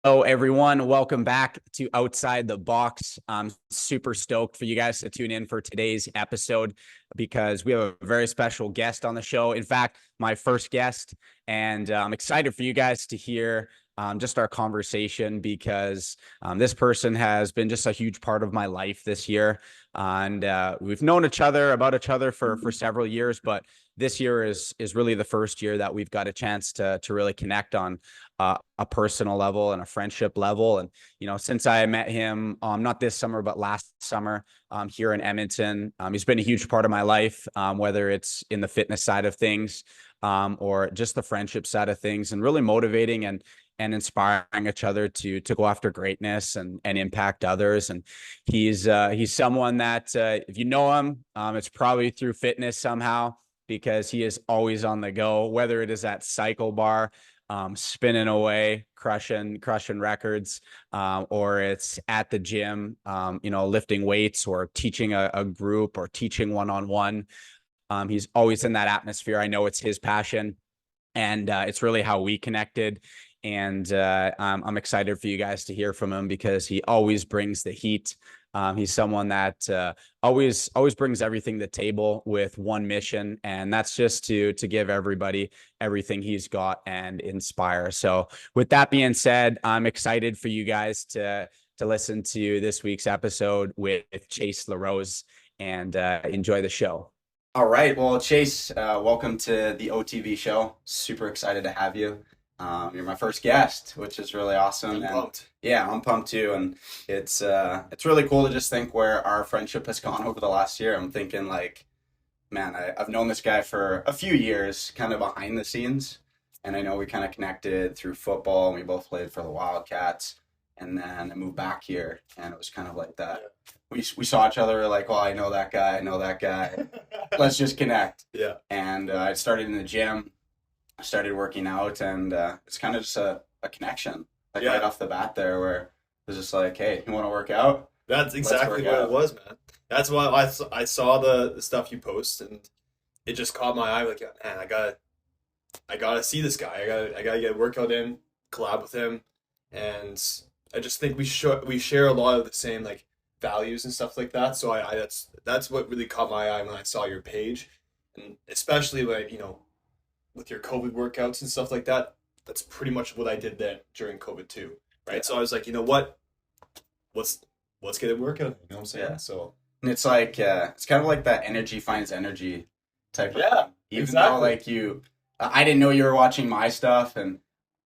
Hello, everyone. Welcome back to Outside the Box. I'm super stoked for you guys to tune in for today's episode because we have a very special guest on the show. In fact, my first guest, and I'm excited for you guys to hear just our conversation because this person has been just a huge part of my life this year. And we've known each other for several years, but this year is really the first year that we've got a chance to really connect on a personal level and a friendship level. And, since I met him, not this summer, but last summer here in Edmonton, he's been a huge part of my life, whether it's in the fitness side of things or just the friendship side of things, and really motivating and inspiring each other to go after greatness and impact others. And he's someone that if you know him, it's probably through fitness somehow, because he is always on the go, whether it is at cycle bar, spinning away, crushing records, or it's at the gym, lifting weights or teaching a group or teaching one-on-one. He's always in that atmosphere. I know it's his passion, and it's really how we connected. And I'm excited for you guys to hear from him because he always brings the heat. He's someone that always brings everything to the table with one mission, and that's just to give everybody everything he's got and inspire. So with that being said, I'm excited for you guys to listen to this week's episode with Chase Larose, and enjoy the show. All right. Well, Chase, welcome to the OTV show. Super excited to have you. You're my first guest, which is really awesome. I'm pumped. Yeah, I'm pumped too. And it's really cool to just think where our friendship has gone over the last year. I'm thinking like, man, I've known this guy for a few years, kind of behind the scenes. And I know we kind of connected through football, and we both played for the Wildcats. And then I moved back here, and it was kind of like that. We saw each other, like, well, I know that guy. Let's just connect. Yeah. And I started in the gym. I started working out, and it's kind of just a connection, like right off the bat there, where it was just like, hey, you want to work out? That's exactly what it was, man. That's why I saw the stuff you post, and it just caught my eye. Like, man, I gotta see this guy. I gotta get a workout in, collab with him, and I just think we share a lot of the same like values and stuff like that. So that's what really caught my eye when I saw your page, and especially like with your COVID workouts and stuff like that. That's pretty much what I did then during COVID too, right? Yeah. So I was like, you know what? Let's get a workout. You know what I'm saying? Yeah. So and it's like it's kind of like that energy finds energy type of thing. Even exactly. though like I didn't know you were watching my stuff, and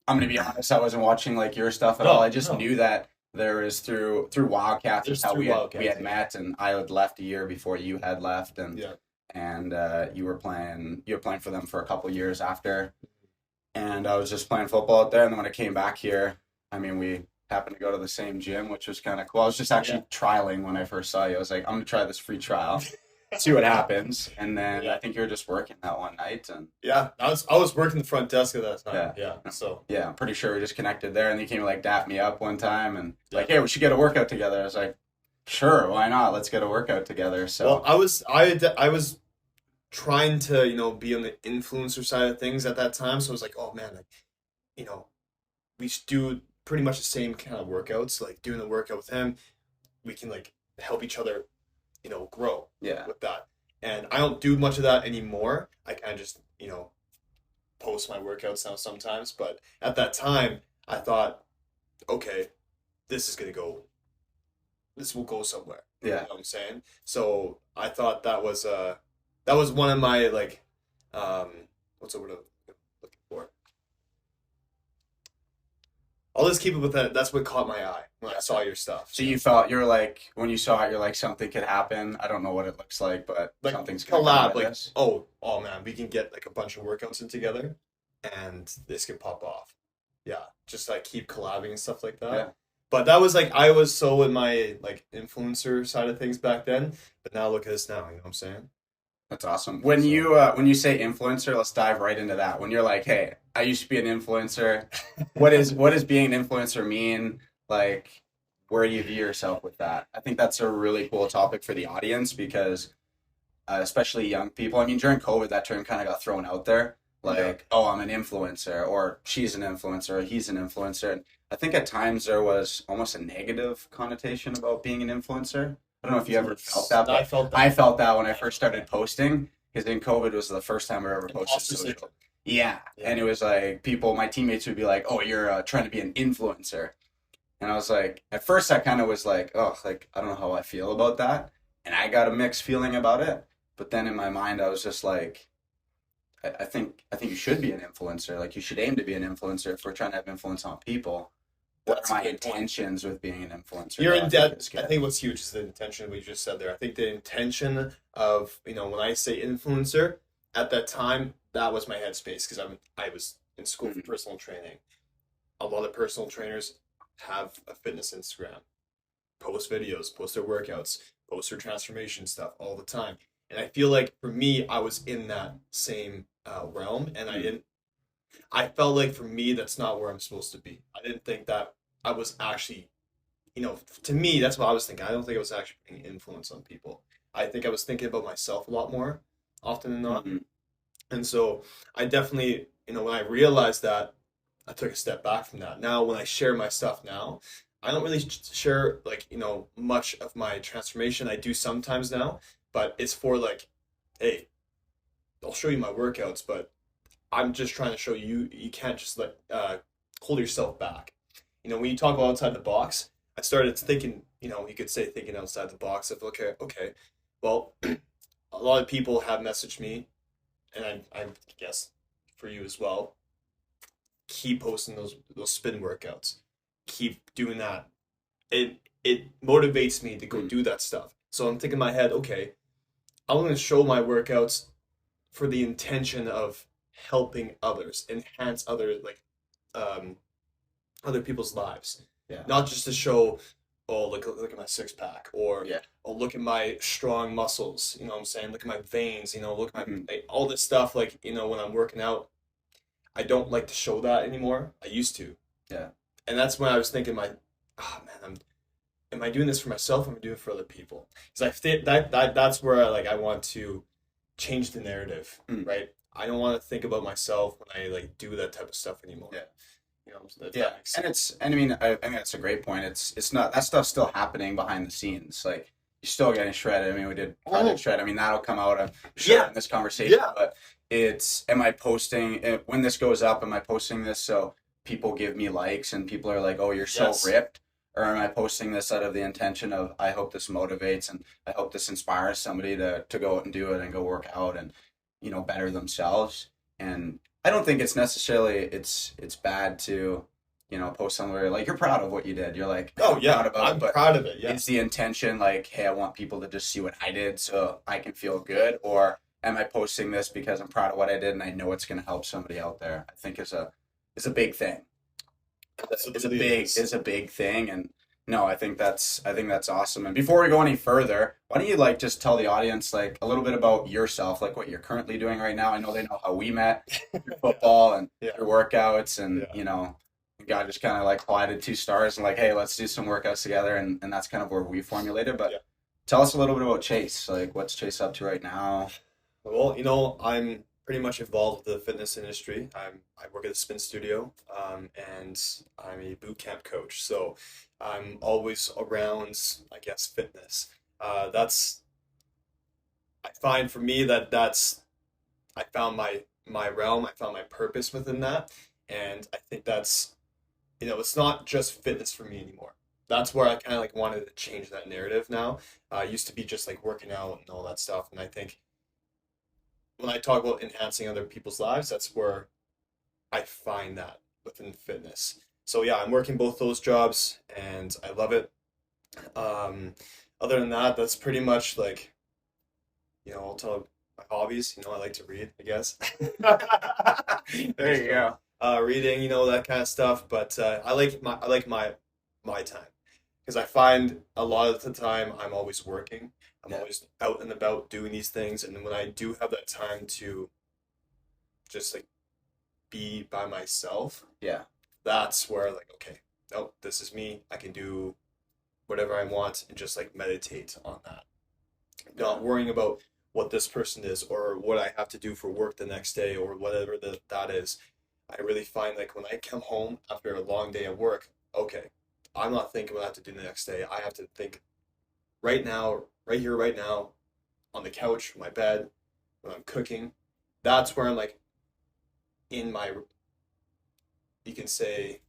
I'm gonna be honest, I wasn't watching like your stuff at all. I just knew that there was through Wildcats is how we had met, and I had left a year before you had left, and you were playing for them for a couple years after, and I was just playing football out there. And then when I came back here, I mean, we happened to go to the same gym, which was kind of cool. I was just actually trialing when I first saw you. I was like, I'm gonna try this free trial, see what happens. And then I think you were just working that one night, and I was working the front desk at that time. So I'm pretty sure we just connected there, and you came like dap me up one time and like, hey, we should get a workout together. I was like, sure, why not? Let's get a workout together. So I was trying to be on the influencer side of things at that time, so I was like, oh man, like, we should do pretty much the same kind of workouts. Like doing the workout with him, we can like help each other grow with that. And I don't do much of that anymore. I kind of just post my workouts now sometimes, but at that time I thought, okay, this will go somewhere. You know what I'm saying? So I thought that was one of my like what's the word I'm looking for? I'll just keep it with that. That's what caught my eye when I saw your stuff. So you felt, you're like, when you saw it, you're like, something could happen. I don't know what it looks like, but like something's gonna collab. come out of Like, this. oh man, we can get like a bunch of workouts in together, and this can pop off. Yeah, just like keep collabing and stuff like that. Yeah. But that was like I was so in my like influencer side of things back then, but now look at us now. You know what I'm saying? That's awesome. When you say influencer, let's dive right into that. When you're like, hey, I used to be an influencer. What does being an influencer mean? Like, where do you view yourself with that? I think that's a really cool topic for the audience because especially young people. I mean, during COVID, that term kind of got thrown out there. Yeah. like, oh, I'm an influencer, or she's an influencer, or he's an influencer. And I think at times there was almost a negative connotation about being an influencer. I don't know if you ever felt that, I but felt that. I felt that when I first started posting, because in COVID was the first time I ever posted Imposter social. syndrome. Yeah, Yeah. and it was like people, my teammates would be like, "Oh, you're trying to be an influencer," and I was like, at first I kind of was like, "Oh, like I don't know how I feel about that," and I got a mixed feeling about it. But then in my mind, I was just like, I think you should be an influencer. Like you should aim to be an influencer if we're trying to have influence on people. What That's are a my good point. intentions with being an influencer? You're That in I think debt. is I good. think what's huge is the intention we just said there. I think the intention of, when I say influencer, at that time, that was my headspace because I was in school for Mhm. personal training. A lot of personal trainers have a fitness Instagram, post videos, post their workouts, post their transformation stuff all the time. And I feel like for me, I was in that same realm, and Mhm. I felt like for me, that's not where I'm supposed to be. I didn't think that I was actually, to me, that's what I was thinking. I don't think I was actually putting influence on people. I think I was thinking about myself a lot more often than not. Mhm. And so I definitely, when I realized that, I took a step back from that. Now, when I share my stuff now, I don't really share like, much of my transformation. I do sometimes now, but it's for like, hey, I'll show you my workouts, but I'm just trying to show you you can't just let hold yourself back. When you talk about outside the box, I started thinking, you could say thinking outside the box of okay, well, a lot of people have messaged me, and I guess for you as well, keep posting those spin workouts. Keep doing that. It motivates me to go Mhm. do that stuff. So I'm thinking in my head, okay, I'm gonna show my workouts for the intention of helping others, enhance um other people's lives. Yeah. Not just to show, oh, look at my six pack, or Yeah. oh, look at my strong muscles. You know what I'm saying? Look at my veins. Look at my Mhm. all this stuff. Like, when I'm working out, I don't like to show that anymore. I used to, Yeah. and that's when I was thinking, oh man, am I doing this for myself? Or am I doing it for other people? Because I think that's where I want to change the narrative, Mm. right? I don't want to think about myself when I like do that type of stuff anymore. Yeah. If Yeah, that makes and sense. I mean, I think that's a great point. It's not that stuff's still happening behind the scenes. Like you're still getting shredded. I mean, we did Project Oh, Shred. I mean, that'll come out, I'm sure, yeah, in this conversation. yeah, But am I posting when this goes up? Am I posting this so people give me likes and people are like, "Oh, you're so yes. ripped," or am I posting this out of the intention of I hope this motivates and I hope this inspires somebody to go out and do it and go work out and better themselves. And I don't think it's necessarily it's bad to post somewhere like you're proud of what you did. You're like, Oh I'm proud yeah, about it, I'm but proud of it. Yeah. is the intention like, hey, I want people to just see what I did so I can feel good, or am I posting this because I'm proud of what I did and I know it's going to help somebody out there? I think is a big thing. Absolutely it is. Is a big thing, and no, I think that's awesome. And before we go any further, why don't you like just tell the audience like a little bit about yourself, like what you're currently doing right now? I know they know how we met, your football and Yeah, your workouts, and yeah. God just kind of like collided two stars and like, hey, let's do some workouts together, and that's kind of where we formulated. But Yeah. tell us a little bit about Chase. Like, what's Chase up to right now? Well, I'm pretty much involved with the fitness industry. I work at a spin studio, and I'm a boot camp coach. So I'm always around, I guess, fitness. That's I find for me that's I found my realm. I found my purpose within that, and I think that's it's not just fitness for me anymore. That's where I kind of like wanted to change that narrative now. It used to be just like working out and all that stuff, and I think when I talk about enhancing other people's lives, that's where I find that within fitness. So yeah, I'm working both those jobs and I love it. Um, Other than that, that's pretty much like, I'll tell my hobbies. I like to read, I guess. There you go. Reading, that kind of stuff. But I like my time because I find a lot of the time I'm always working. I'm Yeah, always out and about doing these things, and when I do have that time to just like be by myself, yeah, that's where like, okay, nope, this is me. I can do whatever I want and just like meditate on that. yeah. Not worrying about what this person is or what I have to do for work the next day or whatever that is. I really find like when I come home after a long day at work, okay, I'm not thinking what I have to do the next day. I have to think right now, right here, right now, on the couch, my bed, when I'm cooking. That's where I'm like in my, you can say,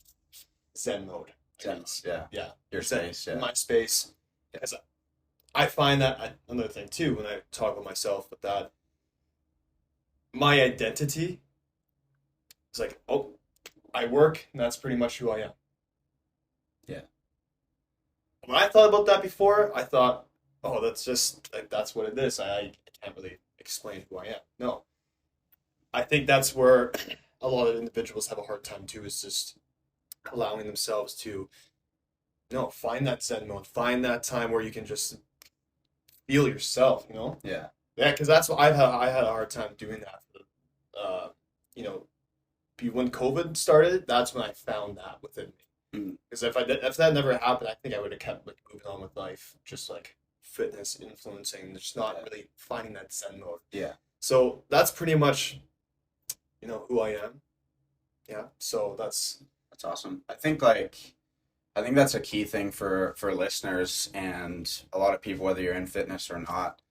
Zen mode. Zen, yeah. Yeah. Your Zen, space, yeah. my space. As I find that another thing too when I talk with myself with that, my identity is like, oh, I work and that's pretty much who I am. Yeah. When I thought about that before, I thought, oh, that's just like that's what it is. I can't really explain who I am. No. I think that's where a lot of individuals have a hard time too, is just allowing themselves to find that Zen mode, find that time where you can just feel yourself, Yeah. Yeah, because that's what I had a hard time doing that. You know, when COVID started, that's when I found that within me. Because if that never happened, I think I would have kept like moving on with life, just like fitness influencing, just not really finding that Zen mode. Yeah. So that's pretty much, who I am. Yeah. So that's awesome. I think that's a key thing for listeners and a lot of people, whether you're in fitness or not.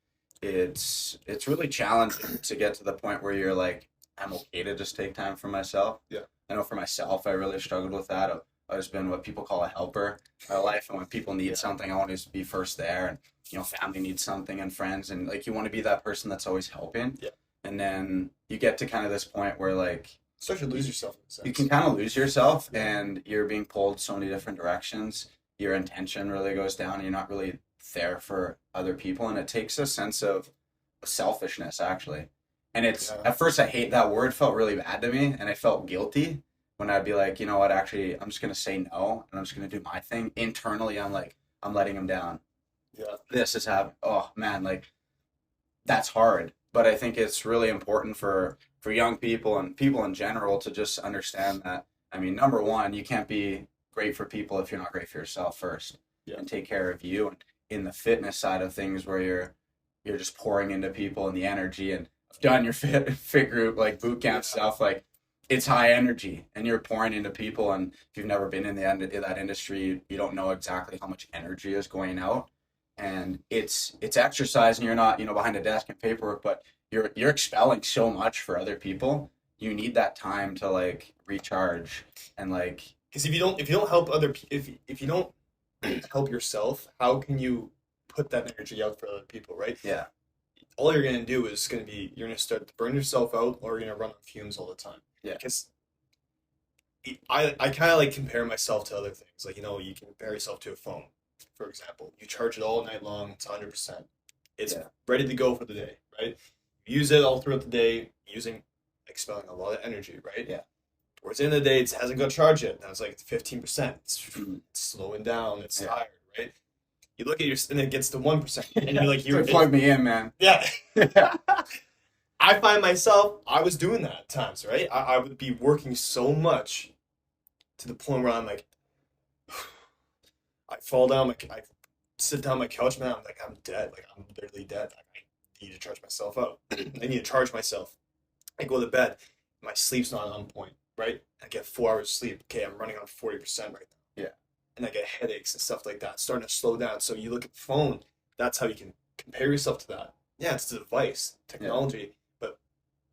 It's really challenging to get to the point where you're like, I'm okay to just take time for myself. Yeah. I know for myself, I really struggled with that. I've always been what people call a helper in my life, and when people need something, I want to be first there. And family needs something and friends, and like you want to be that person that's always helping. Yeah. And then you get to kind of this point where like start to lose yourself in a sense. you can kind of lose yourself, and you're being pulled so many different directions. Your intention really goes down, and you're not really there for other people, and it takes a sense of selfishness actually. And it's at first I hate that word, felt really bad to me, and I felt guilty when I'd be like, you know what, actually I'm just gonna say no and I'm just gonna do my thing. Internally I'm like, I'm letting him down. Yeah. This is happening. Oh man, like that's hard. But I think it's really important for young people and people in general to just understand that, I mean, number one, you can't be great for people if you're not great for yourself first. Yeah. And take care of you. And in the fitness side of things where you're just pouring into people and the energy, and I've done your fit group, like boot camp stuff, like it's high energy and you're pouring into people. And if you've never been in that industry, you don't know exactly how much energy is going out. And it's exercise, and you're not, behind a desk and paperwork, but you're expelling so much for other people. You need that time to like recharge and like, because if you don't help other if you don't help yourself, how can you put that energy out for other people, right? Yeah. All you're going to do is you're going to start to burn yourself out, or you're going to run on fumes all the time. Yeah. Because I kind of like compare myself to other things. Like, you can compare yourself to a phone, for example. You charge it all night long, it's 100%. It's ready to go for the day, right? You use it all throughout the day, expelling a lot of energy, right? Yeah. Towards the end of the day, it hasn't got charged yet. Now it's like 15%. It's slowing down. It's tired, right? You look at and it gets to 1%. And you're like, plug me in, man. Yeah. I find myself, I was doing that at times, right? I would be working so much to the point where I'm like, I fall down, I sit down on my couch, man, I'm like, I'm dead. Like, I'm literally dead. I need to charge myself out. I need to charge myself. I go to bed. My sleep's not on point, right? I get 4 hours of sleep. Okay, I'm running on 40% right now. Yeah. And I get headaches and stuff like that. It's starting to slow down. So you look at the phone, that's how you can compare yourself to that. Yeah, it's a device, technology. But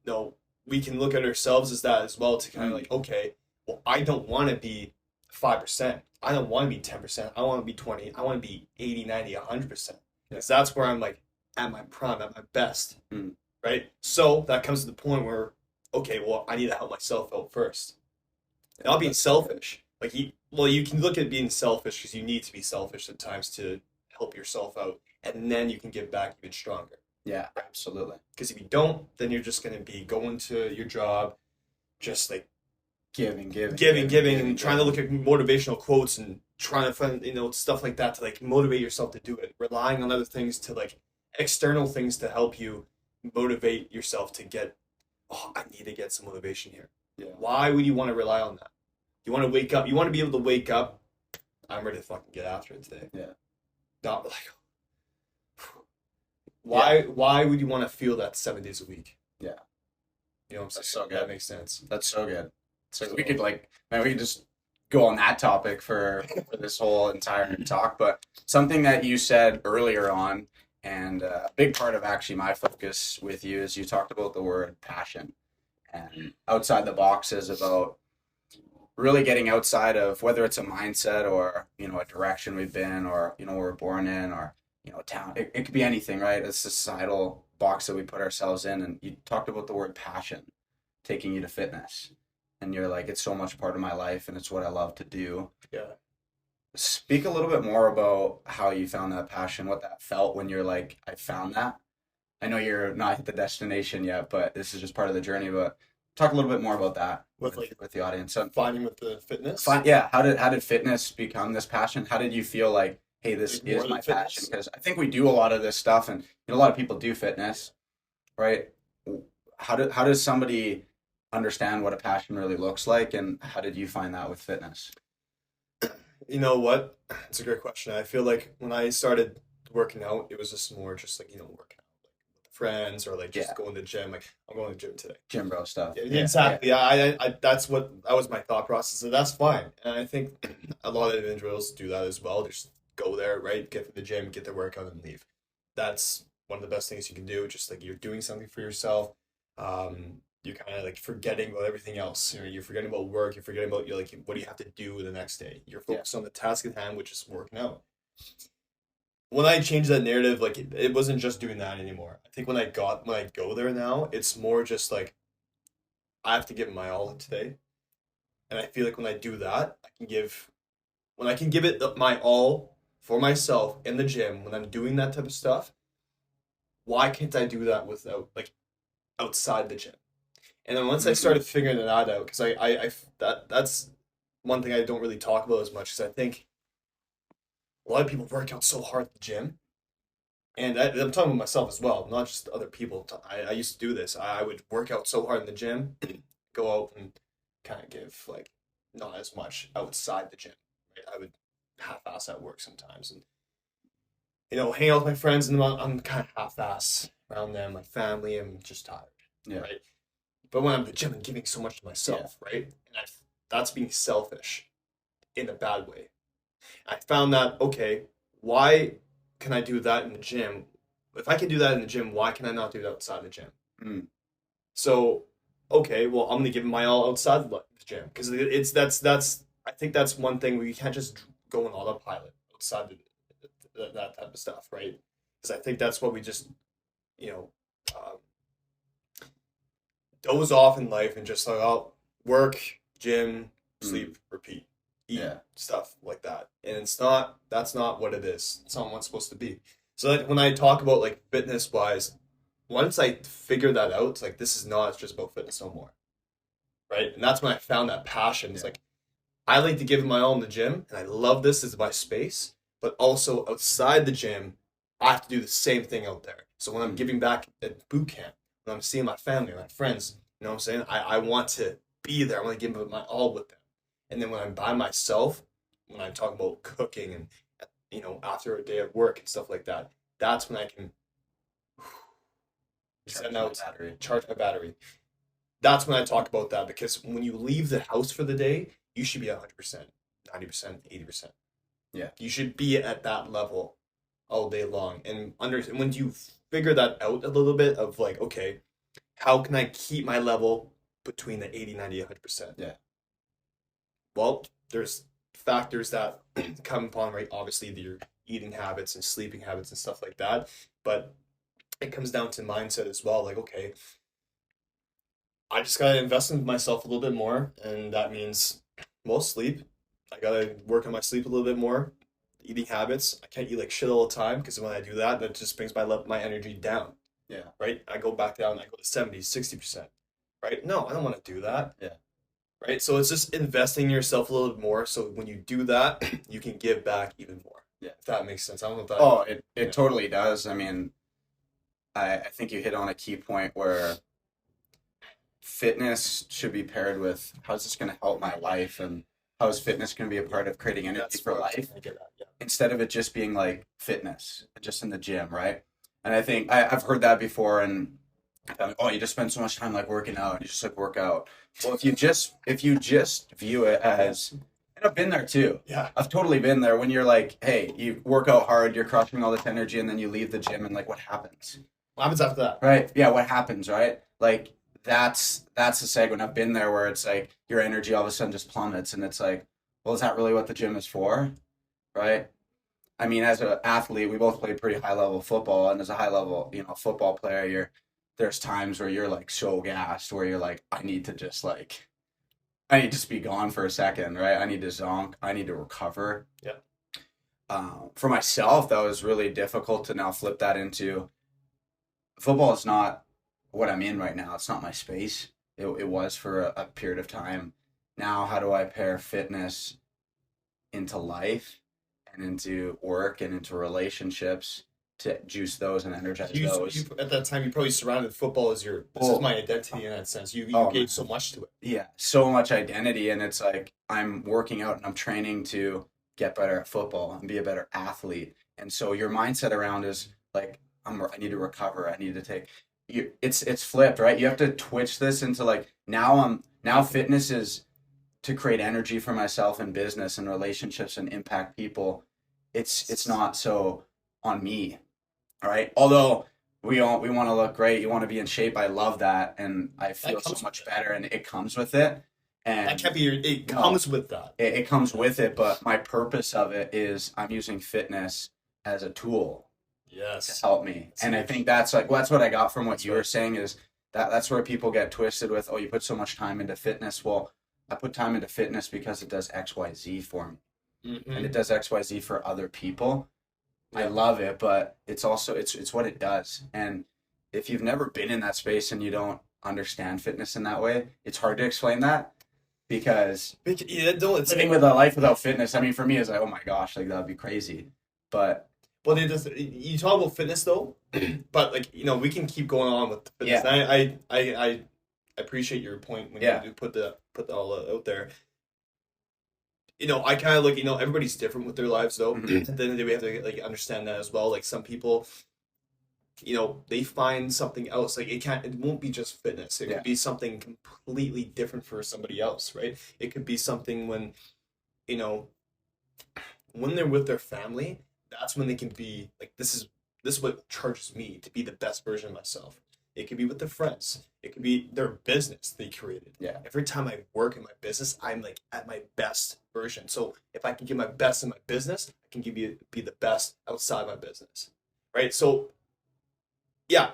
no, we can look at ourselves as that as well, to kind of like, okay, well, I don't want to be 5%. I don't want to be 10%. I want to be 20. I want to be 80, 90, 100%. Because that's where I'm like at my prime, at my best. Right? So that comes to the point where, okay, well, I need to help myself out first. Not being selfish. Like, you can look at being selfish because you need to be selfish at times to help yourself out, and then you can give back even stronger. Yeah, absolutely. Because if you don't, then you're just going to be going to your job, just like giving, and trying to look at motivational quotes and trying to find, stuff like that to like motivate yourself to do it. Relying on other things to like external things to help you motivate yourself to get, I need to get some motivation here. Yeah. Why would you want to rely on that? You want to wake up. You want to be able to wake up. I'm ready to fucking get after it today. Yeah. Not like, Why would you want to feel that 7 days a week? Yeah. You know what I'm That's saying? so good. That makes sense. That's so good. So So we could like, man, we could just go on that topic for this whole entire talk. But something that you said earlier on, and a big part of actually my focus with you is you talked about the word passion, and outside the box is about really getting outside of whether it's a mindset or a direction we've been or we're born in or town. It could be anything, right? It's a societal box that we put ourselves in. And you talked about the word passion taking you to fitness, and you're like, it's so much part of my life and it's what I love to do. yeah. Speak a little bit more about how you found that passion, what that felt when you're like, I found that. I know you're not at the destination yet, but this is just part of the journey. But talk a little bit more about that With like with the audience. So, finding with the fitness. yeah, how did fitness become this passion? How did you feel like, hey, this Like more is than my passion? fitness. Because I think we do a lot of this stuff, and a lot of people do fitness, right? How does somebody understand what a passion really looks like, and how did you find that with fitness? You know what? It's a great question. I feel like when I started working out, it was just more just like, working out like with friends or like Yeah, just going to the gym. Like I'm going to the gym today. gym bro stuff. Yeah, Yeah, yeah, exactly. That was my thought process. And that's fine. And I think a lot of individuals do that as well. Just go there, right? Get to the gym, get their workout, and leave. That's one of the best things you can do. Just like you're doing something for yourself. You're kind of like forgetting about everything else. You're forgetting about work. You're forgetting about like what do you have to do the next day. You're yeah. focused on the task at hand, which is working out. When I changed that narrative, like it wasn't just doing that anymore. I think when I go there now, it's more just like I have to give my all today. And I feel like when I do that, when I can give it my all for myself in the gym, when I'm doing that type of stuff, why can't I do that without like outside the gym? And then once I Mhm. started figuring that out, because that's one thing I don't really talk about as much, because I think a lot of people work out so hard at the gym, and I'm talking about myself as well, not just other people. I used to do this. I would work out so hard in the gym, go out and kind of give like not as much outside the gym. Right? I would half-ass at work sometimes, and hang out with my friends, and I'm kind of half-ass around them, my family. I'm just tired, Yeah, right? But when I'm at the gym, I'm giving so much to yeah. myself, right? And that's being selfish in a bad way. I found that, okay, why can I do that in the gym? If I can do that in the gym, why can I not do it outside the gym? Mm. So, okay, well, I'm gonna give it my all outside the gym because that's I think that's one thing where you can't just go on autopilot outside that type of stuff, right? Because I think that's what we just you know um, doze off in life and just like, oh, work, gym, Mm. sleep, repeat, eat, Yeah, stuff like that. And that's not what it is. It's not what it's supposed to be. So like when I talk about like fitness wise, once I figured that out, it's like this is not just about fitness no more. Right. And that's when I found that passion. It's yeah. like I like to give my all in the gym and I love this as my space, but also outside the gym, I have to do the same thing out there. So when I'm Mm. giving back at boot camp, when I'm seeing my family, my friends, you know what I'm saying? I want to be there. I want to give my all with them. And then when I'm by myself, when I'm talking about cooking and after a day of work and stuff like that, that's when I can Charge send my out, battery. charge my battery. That's when I talk about that because when you leave the house for the day, you should be 100%, 90%, 80%. Yeah. You should be at that level all day long. And when you figure that out a little bit of like, okay, how can I keep my level between the 80, 90, 100%? Yeah. Well, there's factors that come upon, right? Obviously, your eating habits and sleeping habits and stuff like that. But it comes down to mindset as well. Like, okay, I just gotta invest in myself a little bit more, and that means well, sleep. I gotta work on my sleep a little bit more. Eating habits. I can't eat like shit all the time because when I do that, that just brings my energy down. Yeah. Right? I go back down. I go to 70, 60%. Right? No, I don't want to do that. Yeah. Right? So it's just investing in yourself a little bit more. So when you do that, you can give back even more. Yeah. If that makes sense. I don't know if that. Oh, it Yeah. totally does. I mean, I think you hit on a key point where fitness should be paired with how's this going to help my life, and how is fitness going to be a part of creating energy That's for what I was life, trying to get at. Yeah. instead of it just being like fitness just in the gym, right? And I think I've heard that before, and oh, you just spend so much time like working out. You just like work out. Well, if you just view it as, and I've been there too. Yeah. I've totally been there when you're like, hey, you work out hard, you're crushing all this energy, and then you leave the gym, and like, what happens? What happens after that? Right? Yeah, what happens, right? Like that's the segment. I've been there where it's like your energy all of a sudden just plummets, and it's like, well, is that really what the gym is for? Right? I mean, as an athlete, we both played pretty high level football, and as a high level, football player, there's times where you're like so gassed, where you're like, I need to just be gone for a second, right? I need to zonk, I need to recover. Yeah. For myself, that was really difficult to now flip that into football is not what I'm in right now. It's not my space. It was for a period of time. Now, how do I pair fitness into life and into work and into relationships to juice those and energize those? At that time, you probably surrounded football as this is my identity in that sense. You gave so much to it. Yeah, so much identity, and it's like I'm working out and I'm training to get better at football and be a better athlete. And so your mindset around is like I need to recover. I need to take you. It's flipped, right? You have to twitch this into like now fitness is to create energy for myself in business and relationships and impact people. It's not so on me, all right? Although we want to look great, you want to be in shape. I love that, and I feel so much better, and it comes with it. And that can't be it comes with that. It comes with it, but my purpose of it is I'm using fitness as a tool. Yes. To help me. And I think that's what I got from what you were saying is that's where people get twisted with, oh, you put so much time into fitness. Well, I put time into fitness because it does XYZ for me. Mm-hmm. And it does XYZ for other people. Yeah. I love it, but it's also it's what it does. And if you've never been in that space and you don't understand fitness in that way, it's hard to explain that because living with a life without fitness, I mean, for me, it's like, oh my gosh, like that'd be crazy. But well, you talk about fitness though, but like we can keep going on with fitness. Yeah. I appreciate your point when you put all out there. I kind of look. Everybody's different with their lives though. Mm-hmm. And then we have to like understand that as well. Like some people, they find something else. Like it won't be just fitness. It could be something completely different for somebody else, right? It could be something when they're with their family. That's when they can be like, this is what charges me to be the best version of myself. It could be with their friends. It could be their business they created. Yeah. Every time I work in my business, I'm like at my best version. So if I can give my best in my business, I can be the best outside my business. Right? So yeah,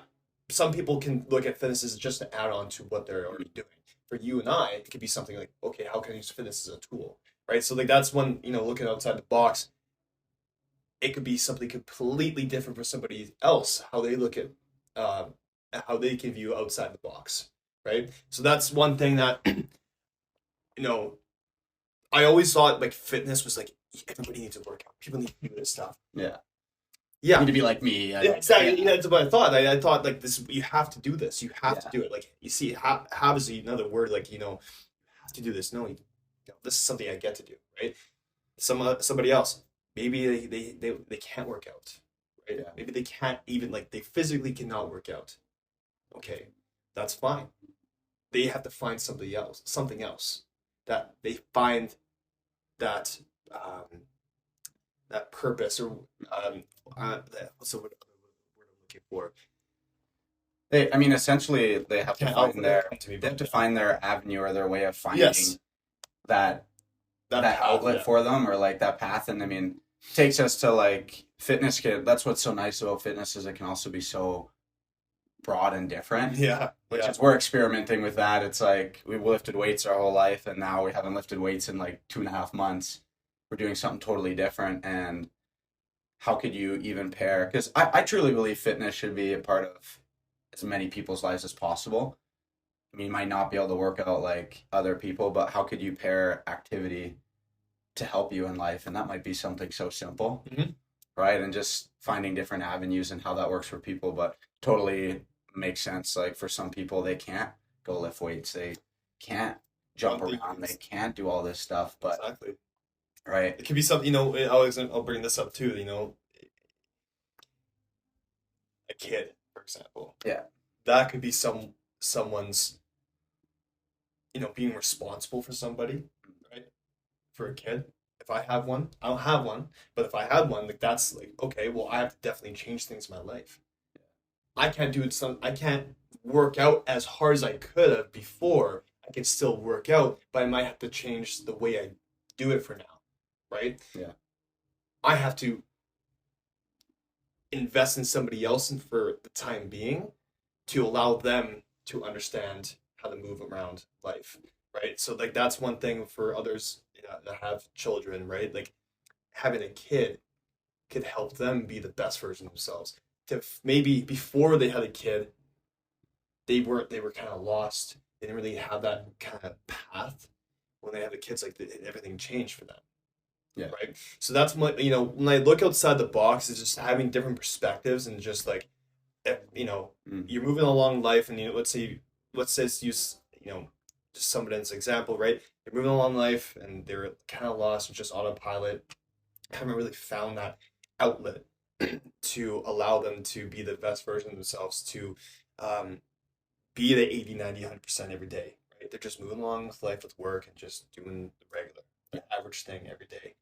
some people can look at fitness as just an add-on to what they're already doing. For you and I, it could be something like, okay, how can I use fitness as a tool? Right? So like that's when, looking outside the box, it could be something completely different for somebody else, how they look at how they can view outside the box, right? So that's one thing that I always thought like fitness was like everybody needs to work out, people need to do this stuff. Yeah, you need to be like me. Exactly. That's what I thought. I thought like this, you have to do this, you have to do it. Like you see, have is another word, like you have to do this. No, this is something I get to do, right? Somebody else. Maybe they can't work out, right? Yeah. Maybe they can't even they physically cannot work out. Okay, that's fine. They have to find something else that they find that that purpose or what's the word I'm looking for? Essentially, they have to find their avenue or their way of finding that outlet for them or like that path. And takes us to like fitness. That's what's so nice about fitness is it can also be so broad and different. Yeah. Which is we're experimenting with that. It's like we've lifted weights our whole life and now we haven't lifted weights in like 2.5 months. We're doing something totally different. And how could you even pair? Because I truly believe fitness should be a part of as many people's lives as possible. You might not be able to work out like other people, but how could you pair activity to help you in life? And that might be something so simple, right? And just finding different avenues and how that works for people, but totally makes sense. Like for some people, they can't go lift weights. They can't jump around. They can't do all this stuff, but exactly. Right. It could be something, I'll bring this up too, like kid, for example. Yeah. That could be someone's, being responsible for somebody, right? For a kid. If I have one, I don't have one, but if I had one, like that's like, okay, well, I have to definitely change things in my life. I can't work out as hard as I could have before. I can still work out, but I might have to change the way I do it for now, right? Yeah. I have to invest in somebody else and for the time being to allow them to understand how to move around life, right? So like that's one thing for others that have children, right? Like having a kid could help them be the best version of themselves. To maybe before they had a kid, they were kind of lost. They didn't really have that kind of path. When they have the kids, like everything changed for them. Yeah. Right. So that's what, when I look outside the box, it's just having different perspectives and just like, you're moving along life and, let's say it's use, just somebody as an example, right? You're moving along life and they're kind of lost and just autopilot. Haven't really found that outlet to allow them to be the best version of themselves, to be the 80, 90, 100% every day, right? They're just moving along with life, with work, and just doing the average thing every day.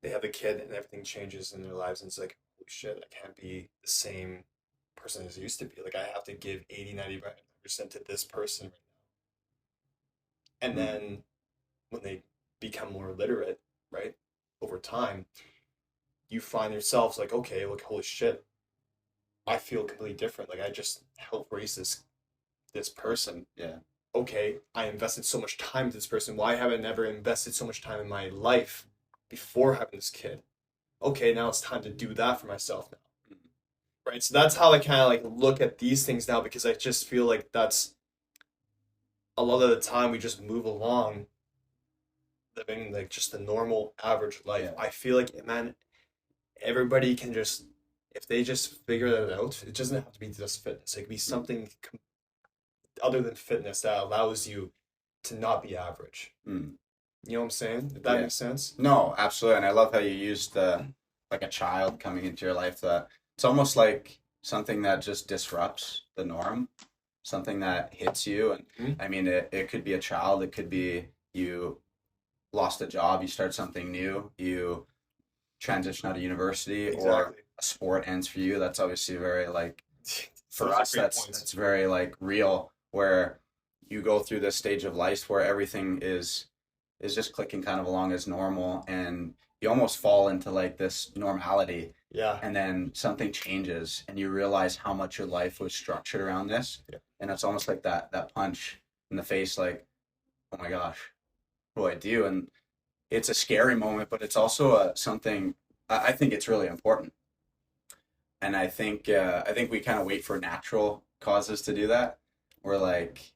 They have a kid and everything changes in their lives, and it's like, holy shit, I can't be the same person as I used to be. Like, I have to give 80, 90% to this person right now. And then when they become more literate, right, over time, you find yourselves like, okay, look, holy shit, I feel completely different. Like, I just helped raise this person. Yeah. Okay, I invested so much time to this person. Why haven't I never invested so much time in my life before having this kid? Okay, now it's time to do that for myself now. Right? So that's how I kind of like look at these things now, because I just feel like that's a lot of the time we just move along living like just a normal average life. Yeah. I feel like, man, everybody can just, if they just figure that out, it doesn't have to be just fitness. It could be something other than fitness that allows you to not be average. You know what I'm saying? If that makes sense? No, absolutely. And I love how you used like a child coming into your life, that it's almost like something that just disrupts the norm, something that hits you. And I mean, it could be a child, it could be you lost a job, you start something new, you transition out of university, or a sport ends for you. That's obviously very like, for us, that's very like real, where you go through this stage of life where everything is just clicking kind of along as normal, and you almost fall into like this normality. Yeah. And then something changes and you realize how much your life was structured around this. Yeah. And it's almost like that punch in the face, like, oh my gosh, what do I do? And it's a scary moment, but it's also something, I think it's really important. And I think we kind of wait for natural causes to do that. We're like,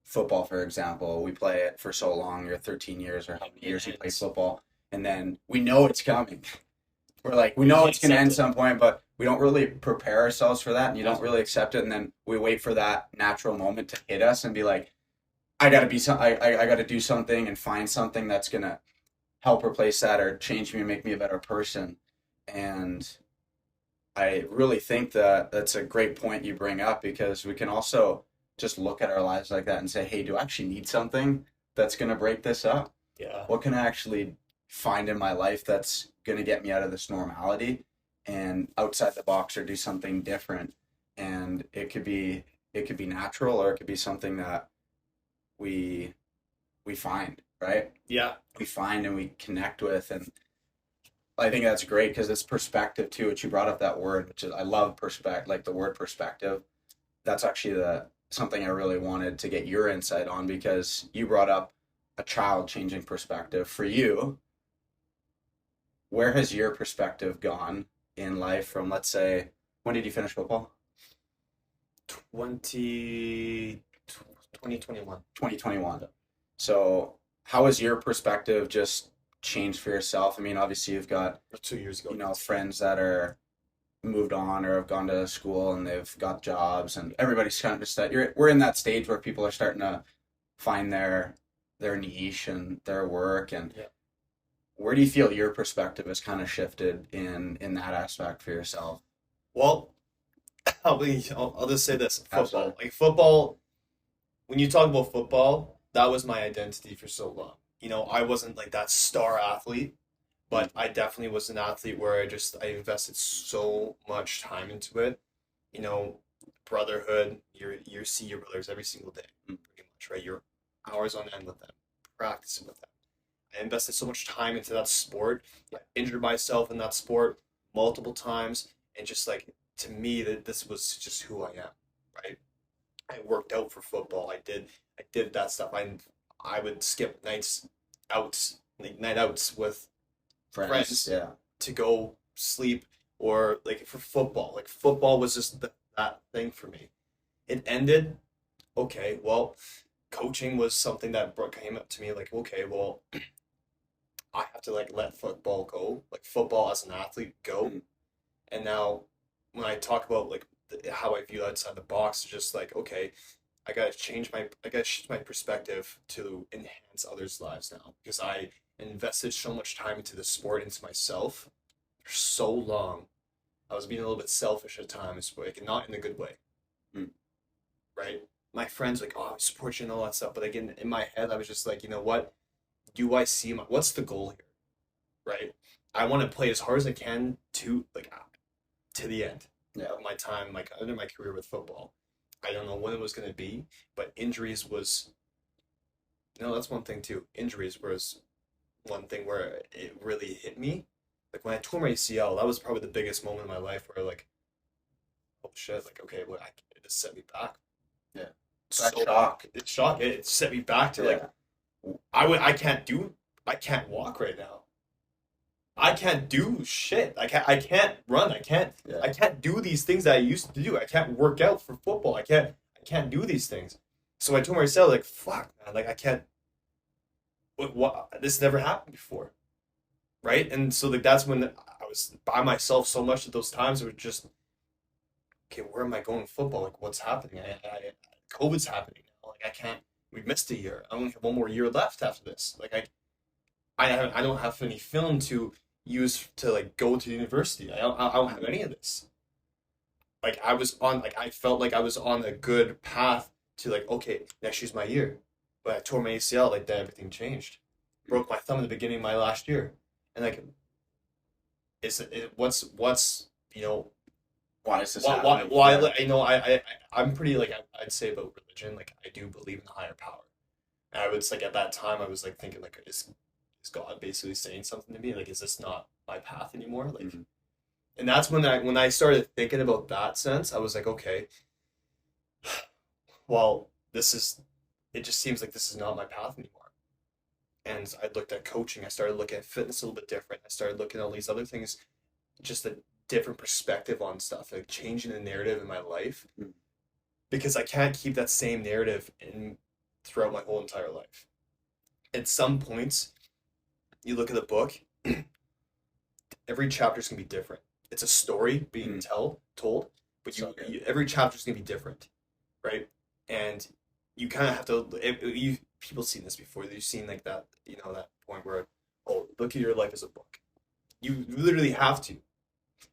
football, for example, we play it for so long, you're 13 years or how many years you play football, and then we know it's coming. We're like, we know it's going to end some point, but we don't really prepare ourselves for that, and you don't really accept it, and then we wait for that natural moment to hit us and be like, I got to do something and find something that's going to help replace that or change me and make me a better person. And I really think that that's a great point you bring up, because we can also just look at our lives like that and say, hey, do I actually need something that's going to break this up? Yeah. What can I actually find in my life that's going to get me out of this normality and outside the box, or do something different? And it could be natural, or it could be something that we find, right? Yeah. We find and we connect with. And I think that's great, because it's perspective too, which you brought up that word, which is, I love perspective, like the word perspective. That's actually something I really wanted to get your insight on, because you brought up a child changing perspective. For you, where has your perspective gone in life from, let's say, when did you finish football? 2021. 2021. So how has your perspective just changed for yourself? I mean, obviously you've got 2 years ago, friends that are moved on or have gone to school and they've got jobs, and everybody's kind of just that we're in that stage where people are starting to find their niche and their work. And where do you feel your perspective has kind of shifted in that aspect for yourself? Well, I'll just say this: football. Absolutely. Like football, when you talk about football, that was my identity for so long. I wasn't like that star athlete, but I definitely was an athlete where I invested so much time into it. You know, brotherhood. You see your brothers every single day, pretty much, right? You're hours on end with them, practicing with them. I invested so much time into that sport. I injured myself in that sport multiple times, and just like to me, that this was just who I am, right? I worked out for football. I did that stuff. I would skip nights outs, like night outs with Friends. friends Yeah. to go sleep or like for football. Like football was just that thing for me. It ended. Okay, well, coaching was something that came up to me like, okay, well, I have to like let football go, like football as an athlete go. And now when I talk about like how I view outside the box, it's just like, okay, I gotta shift my perspective to enhance others' lives now because I invested so much time into the sport, into myself for so long. I was being a little bit selfish at times, but like not in a good way, Mm. right? My friends like, oh, I support you and all that stuff, but again, in my head, I was just like, you know what? Do I see what's the goal here, right? I want to play as hard as I can to the end Yeah. of my time, like under my career with football. I don't know when it was going to be, but injuries was, that's one thing too. Injuries was one thing where it really hit me. Like when I tore my ACL, that was probably the biggest moment in my life where like, oh shit, like okay, well, it just set me back. Yeah. That So shock. it shocked. It set me back to like Yeah. I can't walk right now. I can't do shit. I can't run. Yeah. I can't do these things that I used to do. I can't work out for football. I can't do these things. So I told myself like fuck man, like I can't what this never happened before. Right? And so like that's when I was by myself so much at those times it was just okay, where am I going with football? Like what's happening? COVID's happening now. Like I can't we missed a year. I only have one more year left after this. Like I don't have any film to use to like go to university. I don't have any of this. Like I felt like I was on a good path to like okay next year's my year, but I tore my ACL like then everything changed. Broke my thumb in the beginning of my last year, and like what's Why is this why happening? like, I'm pretty like I'd say about religion like I do believe in the higher power. And I was like at that time I was like thinking like is God basically saying something to me? Like, is this not my path anymore? Like, and that's when I started thinking about that sense, I was like, okay, well, this is it just seems like this is not my path anymore. And I looked at coaching, I started looking at fitness a little bit different. I started looking at all these other things, just a different perspective on stuff, like changing the narrative in my life. Mm. Because I can't keep that same narrative in throughout my whole entire life. At some points, you look at the book, every chapter is gonna be different. It's a story being told, but every chapter is gonna be different, right? And you kind of have to. People seen this before. You've seen like that, that point where, oh, look at your life as a book. You literally have to,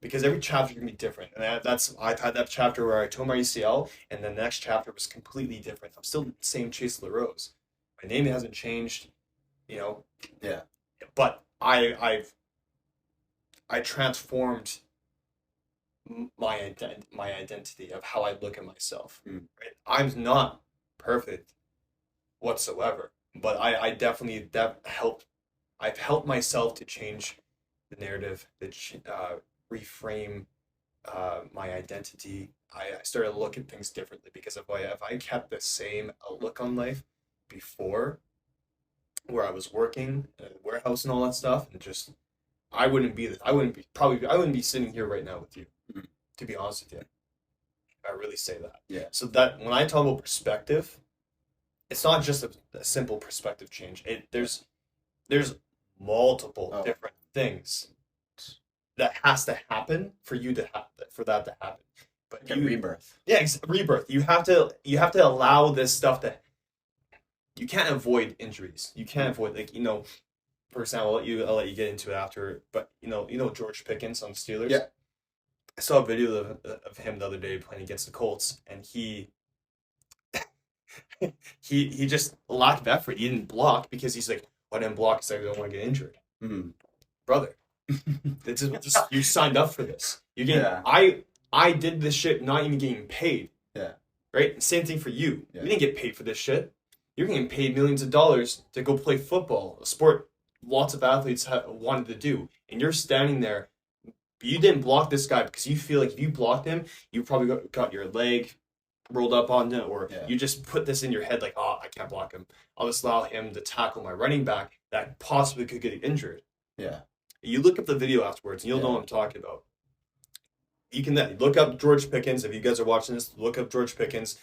because every chapter is gonna be different. And I've had that chapter where I tore my ACL, and the next chapter was completely different. I'm still the same Chase Larose. My name hasn't changed, you know. Yeah. But I transformed my identity of how I look at myself. Right? I'm not perfect whatsoever, but I definitely that helped. I've helped myself to change the narrative, reframe my identity. I started to look at things differently because if I kept the same outlook on life before, where I was working in a warehouse and all that stuff, and just I wouldn't be sitting here right now with you, to be honest with you. I really say that. Yeah. So that when I talk about perspective, it's not just a simple perspective change. There's multiple different things that has to happen for you to have for that to happen. But rebirth. Yeah, rebirth. You have to allow this stuff to. You can't avoid injuries. You can't avoid for example, I'll let you get into it after. But George Pickens on the Steelers. Yeah. I saw a video of him the other day playing against the Colts, and he just lack of effort. He didn't block because he's like, "Well, I didn't block because I don't want to get injured." Mm-hmm. Brother, this is just you signed up for this. You getting Yeah. I did this shit not even getting paid. Yeah. Right? Same thing for you. Yeah. You didn't get paid for this shit. You're getting paid millions of dollars to go play football, a sport lots of athletes wanted to do, and you're standing there. You didn't block this guy because you feel like if you blocked him, you probably got your leg rolled up on it, or Yeah. you just put this in your head like, oh, I can't block him. I'll just allow him to tackle my running back that possibly could get injured. Yeah. You look up the video afterwards, and you'll know what I'm talking about. You can look up George Pickens. If you guys are watching this, look up George Pickens,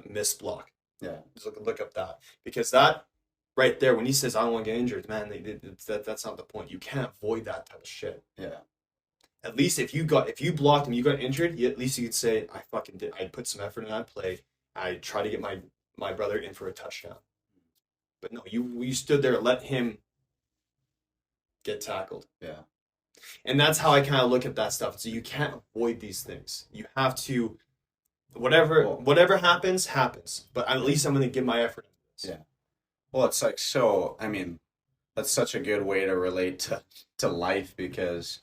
missed block. Yeah. Just look up that, because that right there, when he says I don't want to get injured, man, that's not the point. You can't avoid that type of shit. Yeah. At least if you blocked him, you got injured, at least you could say, I fucking did. I put some effort in that play. I tried to get my brother in for a touchdown. But no, you stood there and let him get tackled. Yeah. And that's how I kind of look at that stuff. So you can't avoid these things. You have to, whatever happens. But at least I'm going to give my effort into this. Yeah. Well, it's like, so, I mean, that's such a good way to relate to life, because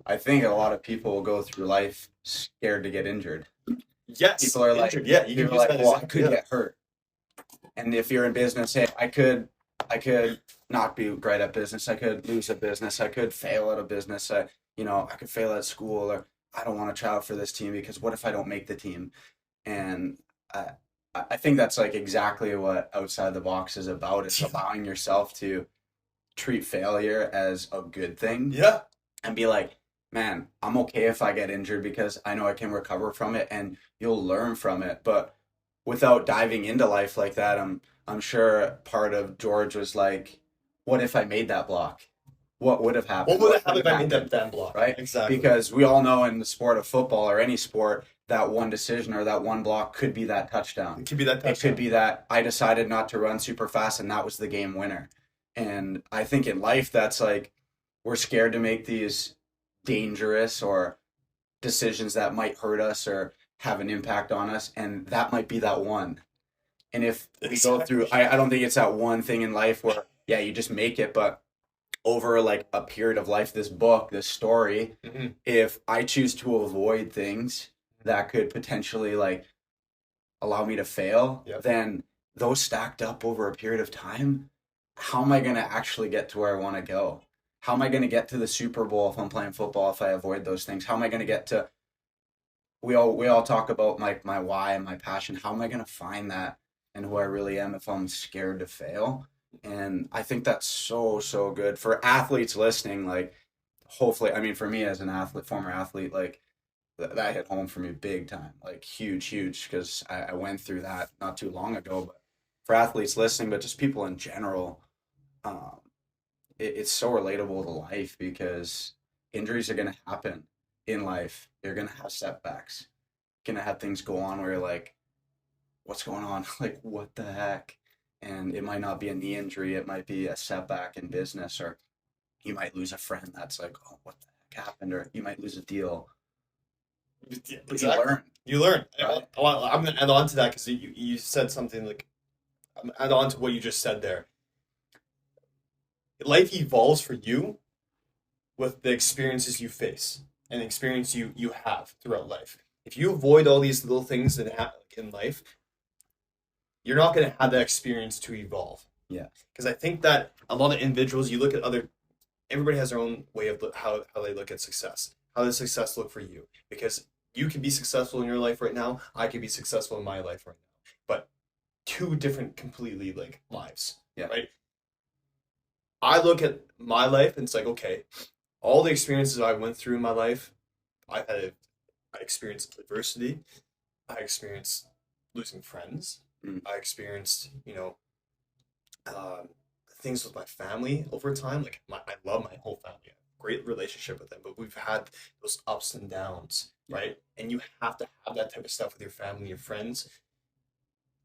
I think a lot of people will go through life scared to get injured. Yes. People are like, injured. Yeah, you can use that well, I could get hurt. And if you're in business, hey, I could not be great at business. I could lose a business. I could fail at a business. I could fail at school, or I don't want to try out for this team because what if I don't make the team? And I think that's like exactly what Outside the Box is about. It's allowing yourself to treat failure as a good thing. Yeah. And be like, man, I'm okay if I get injured because I know I can recover from it, and you'll learn from it. But without diving into life like that, I'm sure part of George was like, what if I made that block? What would have happened? What would have happened if I made that block? Right? Exactly. Because we all know in the sport of football or any sport, that one decision or that one block could be that touchdown. It could be that touchdown. It could be that I decided not to run super fast and that was the game winner. And I think in life, that's like, we're scared to make these dangerous or decisions that might hurt us or have an impact on us, and that might be that one. And if we go through, I don't think it's that one thing in life where, yeah, you just make it, but over like a period of life, this book, this story, if I choose to avoid things that could potentially like allow me to fail, then those stacked up over a period of time, how am I going to actually get to where I want to go? How am I going to get to the Super Bowl if I'm playing football if I avoid those things? How am I going to get to, we all talk about my why and my passion. How am I going to find that and who I really am if I'm scared to fail? And I think that's so, so good for athletes listening. Like, hopefully, I mean, for me as an athlete, former athlete, like that hit home for me big time, like huge, because I went through that not too long ago. But for athletes listening, but just people in general, it's so relatable to life, because injuries are going to happen in life. You're going to have setbacks. You're going to have things go on where you're like, what's going on? Like, what the heck? And it might not be a knee injury. It might be a setback in business, or you might lose a friend that's like, oh, what the heck happened? Or you might lose a deal. Yeah, but exactly. You learn. Right. I'm going to add on to that, because you said something like, I'm add on to what you just said there. Life evolves for you with the experiences you face and the experience you have throughout life. If you avoid all these little things that happen in life, you're not going to have that experience to evolve. Yeah. Because I think that a lot of individuals, you look at everybody has their own way of how they look at success. How does success look for you? Because you can be successful in your life right now. I can be successful in my life right now. But two different completely like lives. Yeah. Right? I look at my life and it's like, okay, all the experiences I went through in my life, I experienced adversity. I experienced losing friends. I experienced, things with my family over time. Like I love my whole family. I have a great relationship with them, but we've had those ups and downs, right? And you have to have that type of stuff with your family and your friends,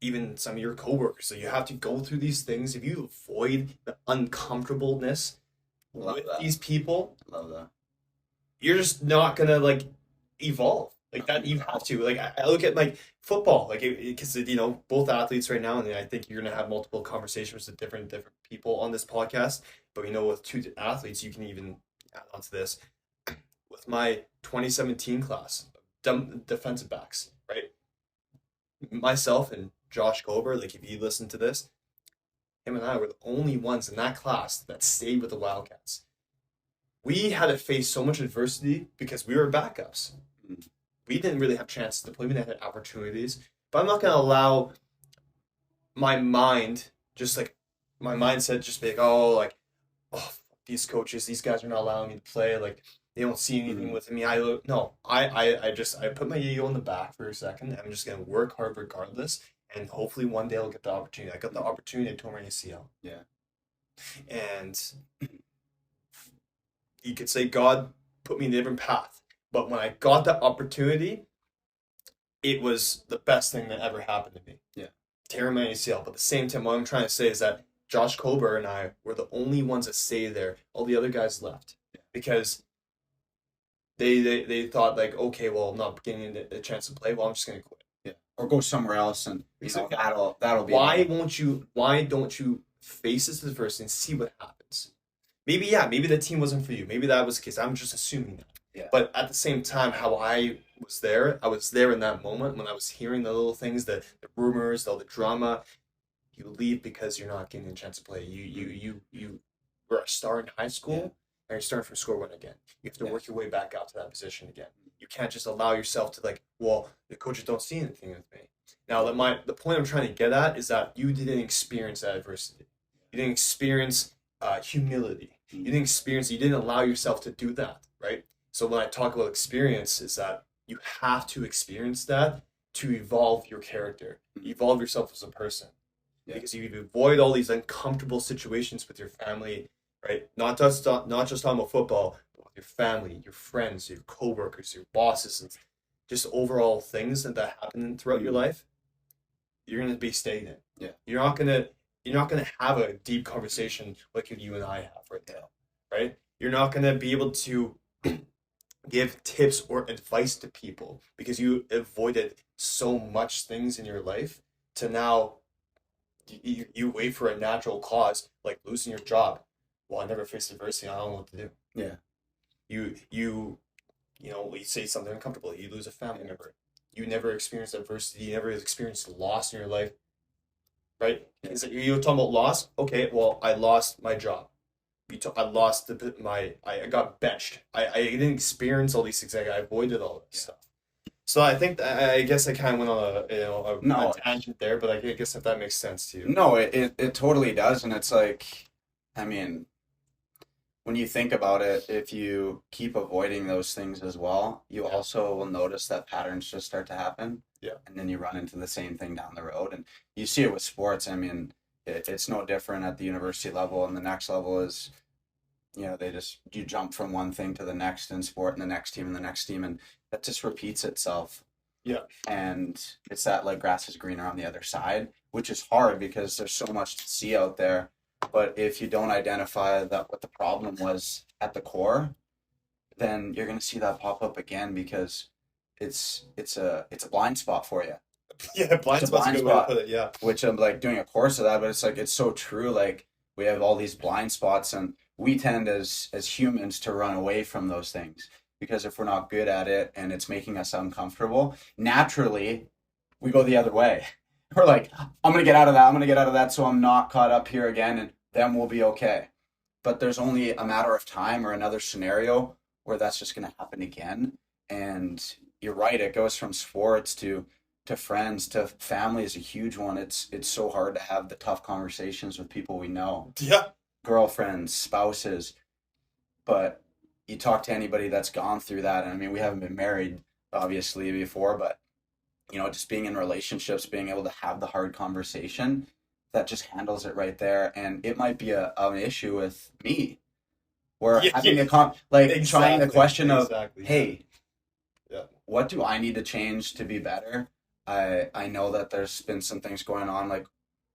even some of your coworkers. So you have to go through these things. If you avoid the uncomfortableness with these people, love that. You're just not gonna like evolve like that. You have to like I look at like football like because you know both athletes right now, and I think you're gonna have multiple conversations with different people on this podcast. But you know, with two athletes, you can even add on to this with my 2017 class, defensive backs, right? Myself and Josh Gober, like if you listen to this, him and I were the only ones in that class that stayed with the Wildcats. We had to face so much adversity because we were backups. We didn't really have chances to play. We didn't have opportunities. But I'm not gonna allow my mind, just like my mindset, just be like, oh, like, oh, these coaches, these guys are not allowing me to play. Like, they don't see anything with me. I put my ego in the back for a second. I'm just gonna work hard regardless, and hopefully one day I'll get the opportunity. I got the opportunity to tour my ACL. Yeah. And you could say God put me in a different path. But when I got the opportunity, it was the best thing that ever happened to me. Yeah. Tearing my ACL. But at the same time, what I'm trying to say is that Josh Kober and I were the only ones that stayed there. All the other guys left. Yeah. Because they thought like, okay, well, I'm not getting a chance to play. Well, I'm just gonna quit. Yeah. Or go somewhere else, and exactly. That'll be. Why don't you face this adversity and see what happens? Maybe the team wasn't for you. Maybe that was the case. I'm just assuming that. Yeah. But at the same time, how I was there in that moment when I was hearing the little things, the rumors, all the drama. You leave because you're not getting a chance to play. You were a star in high school, and you're starting from score one again. You have to work your way back out to that position again. You can't just allow yourself to like, well, the coaches don't see anything with me. Now, the point I'm trying to get at is that you didn't experience that adversity. You didn't experience humility. You didn't allow yourself to do that, right? So when I talk about experience, is that you have to experience that to evolve your character, evolve yourself as a person. Yeah. Because you avoid all these uncomfortable situations with your family, right? Not just talking about football, but with your family, your friends, your coworkers, your bosses, and just overall things that happen throughout your life. You're gonna be stagnant. Yeah. You're not gonna have a deep conversation like you and I have right now, right? You're not gonna be able to give tips or advice to people because you avoided so much things in your life to now you wait for a natural cause like losing your job. Well, I never faced adversity. I don't know what to do. Yeah. You know, we say something uncomfortable. You lose a family member. You never experienced adversity. You never experienced loss in your life. Right? Is it, you're talking about loss? Okay, well, I lost my job. I lost I got benched. I didn't experience all these things. I avoided all this stuff. So I think I guess I kind of went on a tangent there, but I guess if that makes sense to you. No, it totally does, and it's like, I mean, when you think about it, if you keep avoiding those things as well, you also will notice that patterns just start to happen. Yeah. And then you run into the same thing down the road, and you see it with sports. I mean, it's no different at the university level, and the next level is, you know, you jump from one thing to the next in sport and the next team and the next team, and that just repeats itself. Yeah. And it's that like grass is greener on the other side, which is hard because there's so much to see out there. But if you don't identify that what the problem was at the core, then you're going to see that pop up again because it's a blind spot for you. Yeah, blind spot's a good way to put it, yeah. Which I'm like doing a course of that, but it's like it's so true. Like we have all these blind spots, and we tend as humans to run away from those things because if we're not good at it and it's making us uncomfortable, naturally we go the other way. We're like, I'm going to get out of that so I'm not caught up here again, and then we'll be okay. But there's only a matter of time or another scenario where that's just going to happen again. And you're right, it goes from sports to friends to family is a huge one. It's so hard to have the tough conversations with people we know. Yeah. Girlfriends, spouses. But you talk to anybody that's gone through that, and I mean, we haven't been married obviously before, but you know, just being in relationships, being able to have the hard conversation, that just handles it right there. And it might be an issue with me where having trying the question of, hey, what do I need to change to be better? I know that there's been some things going on, like,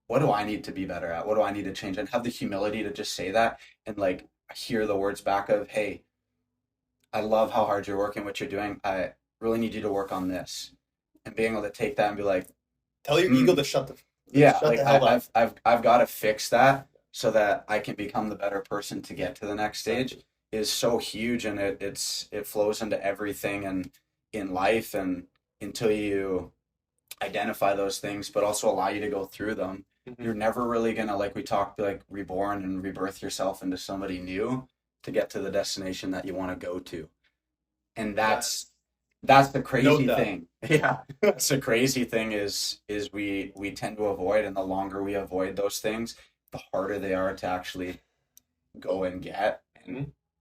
what do I need to be better at? What do I need to change? And have the humility to just say that and like hear the words back of, hey, I love how hard you're working, what you're doing. really need you to work on this. And being able to take that and be like, Tell your ego to shut the yeah, shut like the hell up. I've got to fix that so that I can become the better person to get to the next stage is so huge, and it flows into everything and in life, and until you identify those things, but also allow you to go through them, you're never really gonna, like we talked, like reborn and rebirth yourself into somebody new to get to the destination that you want to go to. And that's the Note crazy that. thing. Yeah. That's the crazy thing is we tend to avoid, and the longer we avoid those things, the harder they are to actually go and get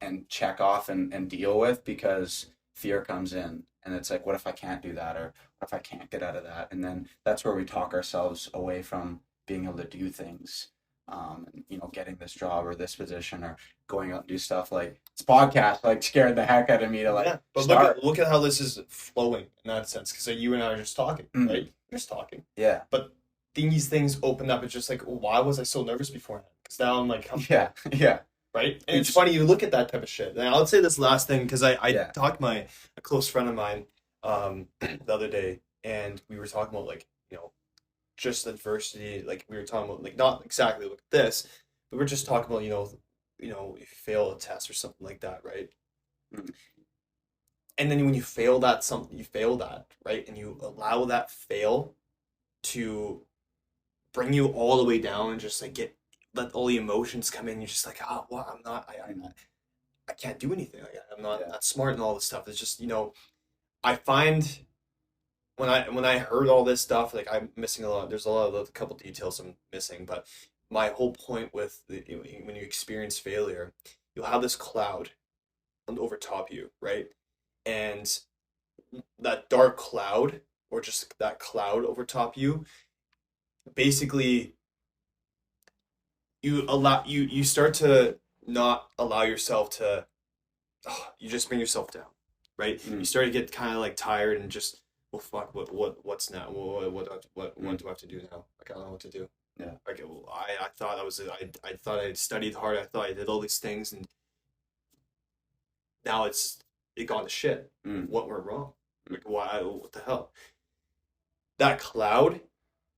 and check off and deal with, because fear comes in and it's like, what if I can't do that, or what if I can't get out of that? And then that's where we talk ourselves away from being able to do things, getting this job or this position or going out and do stuff like this podcast, like scared the heck out of me to like But start. look at how this is flowing in that sense, because you and I are just talking, right? Just talking. Yeah. But these things opened up. It's just like, why was I so nervous beforehand? Because now I'm like, yeah. Right? And it's funny, you look at that type of shit. And I'll say this last thing, because I Yeah. talked to a close friend of mine the other day, and we were talking about, like, just adversity. Like, we were talking about, like, not exactly like this, but we're just talking about, if you fail a test or something like that, right? And then when you fail that, right? And you allow that fail to bring you all the way down and just like let all the emotions come in. You're just like, oh, well, I can't do anything. Like, I'm not smart and all this stuff. It's just, I find when I heard all this stuff, like, I'm missing a lot. There's a couple details I'm missing, but my whole point with when you experience failure, you'll have this cloud over top you, right? And that dark cloud, or just that cloud over top you, basically you start to not allow yourself to, you just bring yourself down, right? You start to get kind of like tired and just, well, fuck, what's now? What do I have to do now? Like, I don't know what to do. Yeah. Like, I thought I thought I studied hard. I thought I did all these things, and now it gone to shit. What went wrong? Like, why? What the hell? That cloud,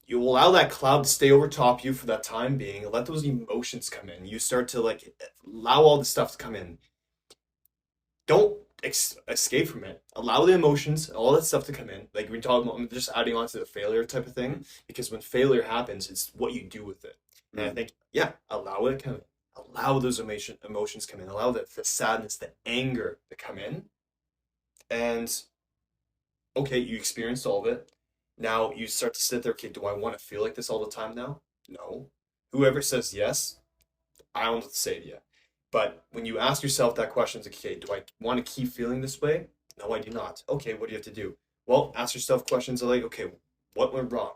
you allow that cloud to stay over top you for that time being. Let those emotions come in. You start to, like, allow all the stuff to come in. Don't escape from it. Allow the emotions, all that stuff to come in. Like we talk about, I'm just adding on to the failure type of thing, because when failure happens, it's what you do with it. And I think, allow it to come in. Allow those emotions come in. Allow the sadness, the anger to come in. And okay, you experienced all of it. Now you start to sit there, okay, do I want to feel like this all the time now? No. Whoever says yes, I don't know what to say to you. But when you ask yourself that question, it's like, okay, do I want to keep feeling this way? No, I do not. Okay, what do you have to do? Well, ask yourself questions like, okay, what went wrong?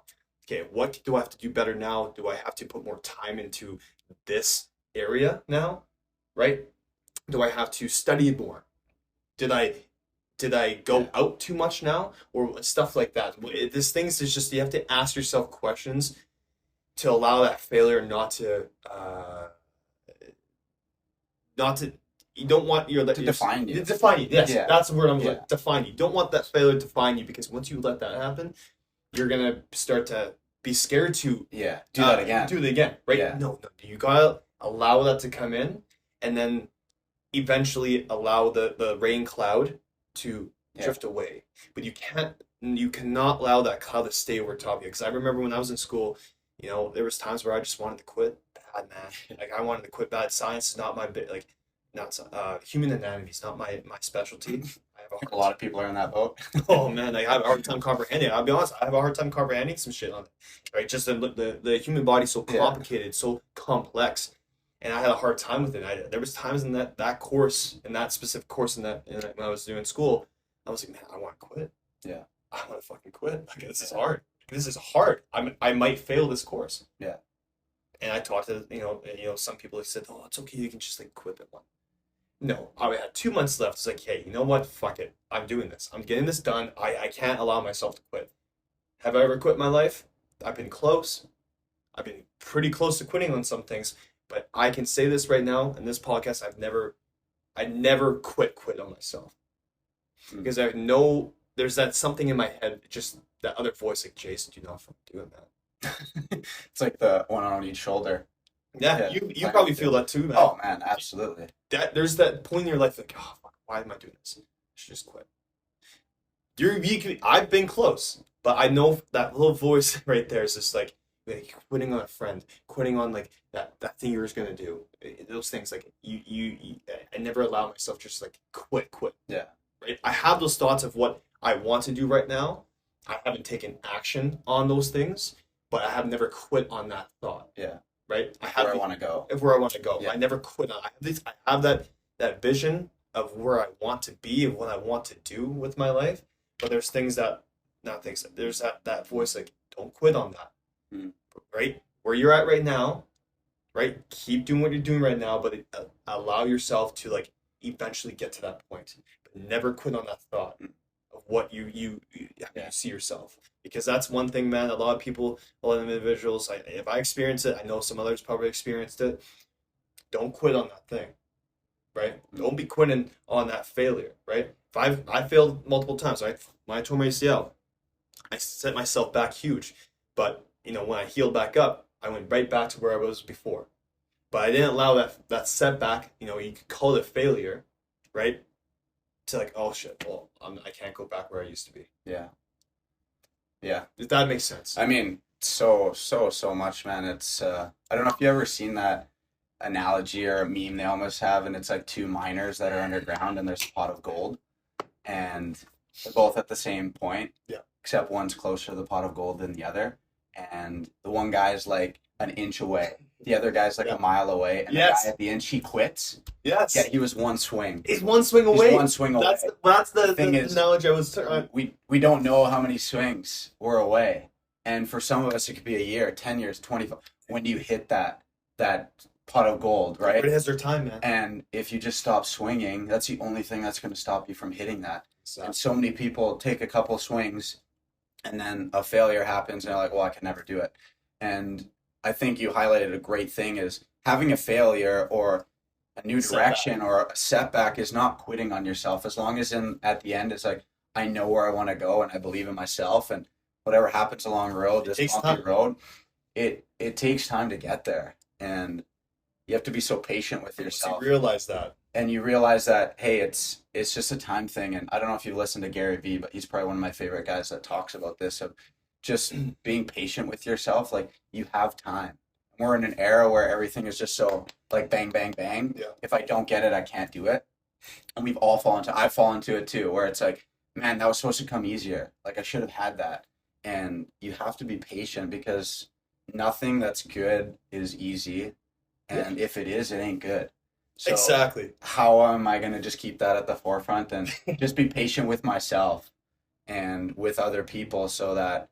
Okay, what do I have to do better now? Do I have to put more time into this area now? Right? Do I have to study more? Did I go out too much now? Or stuff like that. This thing is just, you have to ask yourself questions to allow that failure not to you don't want to define you. Define you, yes. Yeah. That's the word I'm like, define you. Don't want that failure to define you, because once you let that happen, you're gonna start to be scared to do that again. Do it again, right? Yeah. No, you gotta allow that to come in, and then eventually allow the rain cloud to drift away. But you cannot allow that cloud to stay over top of you. Because I remember when I was in school, there was times where I just wanted to quit bad, man. Like, I wanted to quit bad. Science is not my bit. Like, not human anatomy is not my specialty. I have a lot of people are in that boat. Oh man, I have a hard time comprehending. I'll be honest, I have a hard time comprehending some shit on it. Right, just the human body's so complicated, so complex, and I had a hard time with it. There was times in that course, in that specific course, in that when I was doing school, I was like, man, I want to quit. Yeah, I want to fucking quit. Like, this is hard. This is hard. I might fail this course. Yeah. And I talked to some people have said, oh, it's okay, you can just like quit that one. No, I had 2 months left. It's like, hey, you know what? Fuck it. I'm doing this. I'm getting this done. I can't allow myself to quit. Have I ever quit my life? I've been close. I've been pretty close to quitting on some things, but I can say this right now in this podcast, I never quit on myself. Because I know there's that something in my head, just that other voice like, Jason, do not fucking do it, man. It's like the one on each shoulder. Yeah, Yeah, you probably feel that too, man. Oh man, absolutely. There's that point in your life like, oh fuck, why am I doing this? I should just quit. I've been close, but I know that little voice right there is just like quitting on a friend, quitting on like that thing you were gonna do. Those things like I never allow myself just like quit. Yeah. Right. I have those thoughts of what I want to do right now. I haven't taken action on those things, but I have never quit on that thought. Yeah. Right. Where I want to go. Where I want to go. Yeah. I never quit on. I have that vision of where I want to be and what I want to do with my life. But there's things that, not things. There's that voice like, don't quit on that. Mm. Right? Where you're at right now, right? Keep doing what you're doing right now, but allow yourself to like eventually get to that point. But never quit on that thought of what you see yourself. Because that's one thing, man. A lot of individuals, if I experience it, I know some others probably experienced it. Don't quit on that thing, right? Don't be quitting on that failure, right? If I failed multiple times, right? When I tore my ACL, I set myself back huge. But when I healed back up, I went right back to where I was before. But I didn't allow that setback, you could call it a failure, right? To like, oh shit, well, I can't go back where I used to be. Yeah. Yeah. If that makes sense. I mean, so much, man. It's I don't know if you ever seen that analogy or a meme they almost have, and it's like two miners that are underground and there's a pot of gold, and they're both at the same point. Yeah. Except one's closer to the pot of gold than the other, and the one guy's like an inch away, the other guy's like a mile away, and the guy at the inch, he quits. Yes. Yeah, he was one swing. He's one swing away. He's one swing away. That's the thing is, analogy I was trying. We don't know how many swings we're away, and for some of us it could be a year, 10 years, 25. When do you hit that pot of gold, right? Everybody has their time, man. And if you just stop swinging, that's the only thing that's going to stop you from hitting that. Exactly. And so many people take a couple swings and then a failure happens and they're like, well, I can never do it. And I think you highlighted a great thing is having a failure or a new direction or a setback is not quitting on yourself. As long as at the end it's like, I know where I want to go and I believe in myself, and whatever happens along the road, this bumpy road, it takes time to get there. And you have to be so patient with yourself. You realize that. And you realize that, hey, it's just a time thing. And I don't know if you listen to Gary Vee, but he's probably one of my favorite guys that talks about this, of just being patient with yourself. Like, you have time. We're in an era where everything is just so like bang, bang, bang. Yeah. If I don't get it, I can't do it. And I've fallen into it too, where it's like, man, that was supposed to come easier. Like, I should have had that. And you have to be patient, because nothing that's good is easy. And if it is, it ain't good. So exactly. How am I going to just keep that at the forefront and just be patient with myself and with other people so that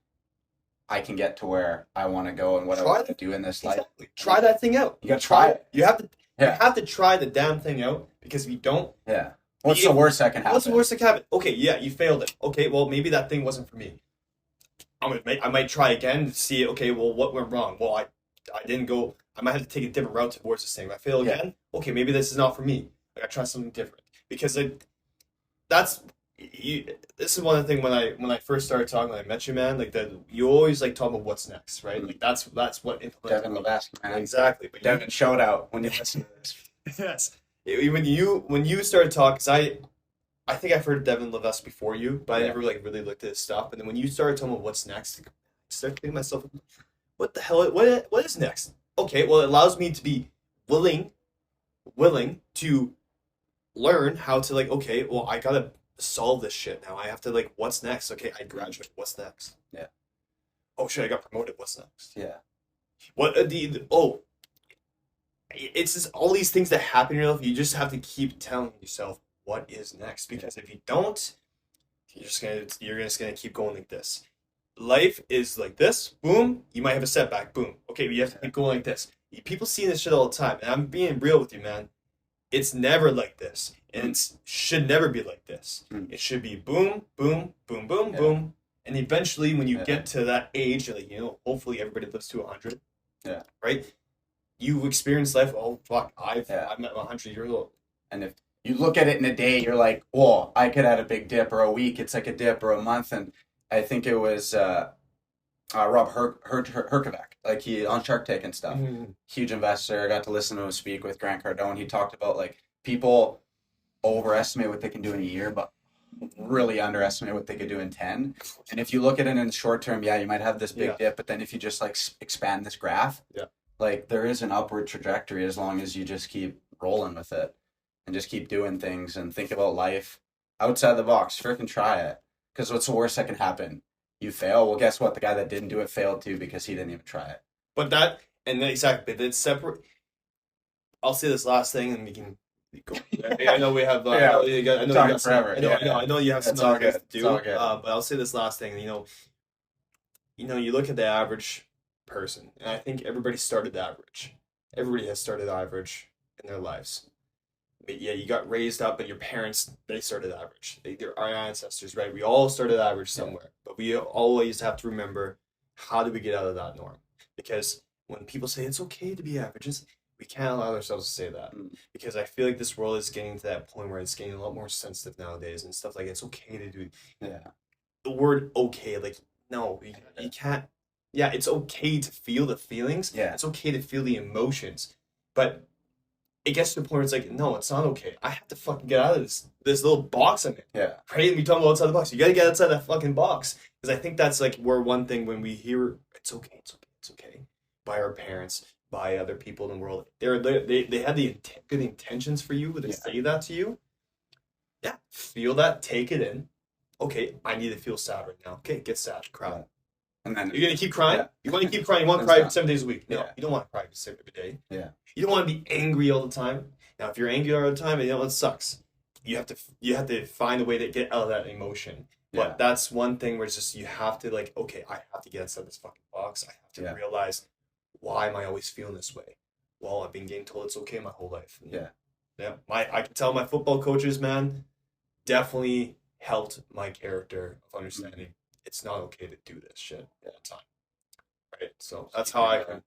I can get to where I want to go and what I want to do in this life? Try that thing out. You got to try it. You have to try the damn thing out, because if you don't, what's the worst that can happen? What's the worst that can happen? Okay, yeah, you failed it. Okay, well, maybe that thing wasn't for me. I might try again to see, okay, well, what went wrong? Well, I didn't go. I might have to take a different route towards this thing. If I fail again, okay, maybe this is not for me. I gotta try something different, because this is one of the things when I first started talking, when I met you, man. Like, that you always like talk about what's next, right? Like that's what Devin Levesque, man. Exactly. But Devin, shout out when you listen to this. Yes. When you started talking, because I think I've heard of Devin Levesque before you, but I never like really looked at his stuff. And then when you started talking about what's next, I started thinking to myself, what the hell? What is next? Okay, well, it allows me to be willing to learn how to, like, okay, well, I gotta solve this shit now. I have to, like, what's next? Okay, I graduate. What's next? Yeah. Oh shit, I got promoted. What's next? Yeah. What it's just all these things that happen in your life. You just have to keep telling yourself what is next, because if you don't, you're just gonna keep going like this. Life is like this, boom, you might have a setback, boom. Okay, but you have to keep going like this. People see this shit all the time, and I'm being real with you, man. It's never like this, and it should never be like this. It should be boom, boom, boom, boom, boom, and eventually when you get to that age, like, hopefully everybody lives to 100. Yeah. Right? You experience life, oh, fuck, I'm at 100 years old. And you look at it in a day, you're like, whoa, I could have a big dip, or a week, it's like a dip, or a month. And I think it was Rob Herkovac, like he on Shark Tank and stuff. Mhm. Huge investor. I got to listen to him speak with Grant Cardone. He talked about like people overestimate what they can do in a year, but really underestimate what they could do in 10. And if you look at it in the short term, yeah, you might have this big dip, but then if you just like expand this graph, like there is an upward trajectory as long as you just keep rolling with it and just keep doing things and think about life outside the box. Freaking try it. Because what's the worst that can happen? You fail. Well, guess what? The guy that didn't do it failed too because he didn't even try it. But that, and then exactly, but it's separate. I'll say this last thing, and we can go. I know we have. I know you got forever. I know you have some other things to do. But I'll say this last thing. You look at the average person, and I think everybody started average. Everybody has started average in their lives. But yeah, you got raised up, and your parents, they started average. They're our ancestors, right? We all started average somewhere, but we always have to remember, how do we get out of that norm? Because when people say it's okay to be averages, we can't allow ourselves to say that, because I feel like this world is getting to that point where it's getting a lot more sensitive nowadays and stuff, like it's okay to do. The word okay, like, no, you can't. Yeah, it's okay to feel the feelings. Yeah. It's okay to feel the emotions, but it gets to the point where it's like, no, it's not okay. I have to fucking get out of this little box I'm in. Yeah. Right? We talking about outside the box. You gotta get outside that fucking box. Because I think that's like where one thing, when we hear it's okay, it's okay, it's okay, by our parents, by other people in the world, they had the good intentions for you, but they say that to you. Yeah, feel that, take it in. Okay, I need to feel sad right now. Okay, get sad, cry. And then you're gonna keep crying. You want to keep crying. You want to cry 7 days a week. No, you don't want to cry every day. Yeah. You don't want to be angry all the time. Now, if you're angry all the time, it sucks. You have to find a way to get out of that emotion. But that's one thing where it's just, you have to, like, okay, I have to get outside this fucking box. I have to realize, why am I always feeling this way? Well, I've been getting told it's okay my whole life. I can tell my football coaches, man, definitely helped my character of understanding it's not okay to do this shit all the time. Right? So that's how I can.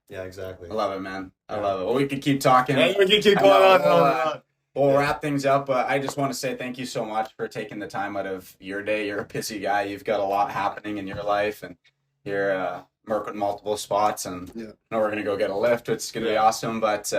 Yeah, exactly. I love it, man. I love it. Well, we could keep talking. Yeah, we can keep going on. We'll wrap things up, but I just want to say thank you so much for taking the time out of your day. You're a busy guy. You've got a lot happening in your life, and you're working multiple spots, and I know we're going to go get a lift, which is going to be awesome, but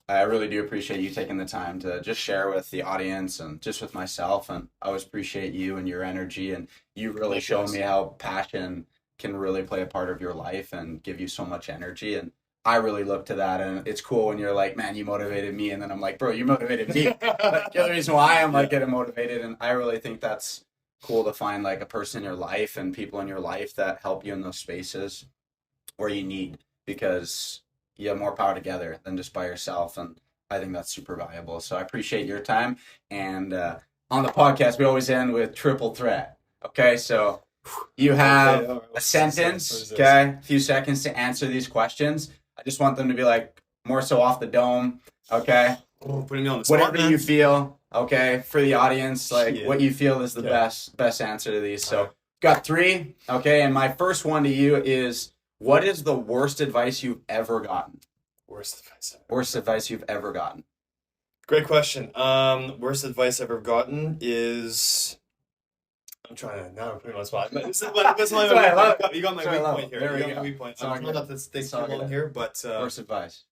I really do appreciate you taking the time to just share with the audience and just with myself, and I always appreciate you and your energy, and you really shown me how passion can really play a part of your life and give you so much energy, and I really look to that. And it's cool when you're like, man, you motivated me, and then I'm like, bro, you motivated me. Like, the other reason why I'm like getting motivated, and I really think that's cool to find like a person in your life and people in your life that help you in those spaces where you need, because you have more power together than just by yourself, and I think that's super valuable. So I appreciate your time, and on the podcast we always end with triple threat. Okay, so you have a sentence, okay, a few seconds to answer these questions. I just want them to be like more so off the dome, okay? Putting me on the spot, whatever you feel, okay, for the audience, like what you feel is the best answer to these. So got 3, okay, and my first one to you is, what is the worst advice you've ever gotten? Worst advice you've ever gotten. Great question. Worst advice I've ever gotten is, I'm trying to, now I'm putting my spot. But this is my you got my weak point here. You got my weak point. I'm trying not to stay too long here, but worst advice.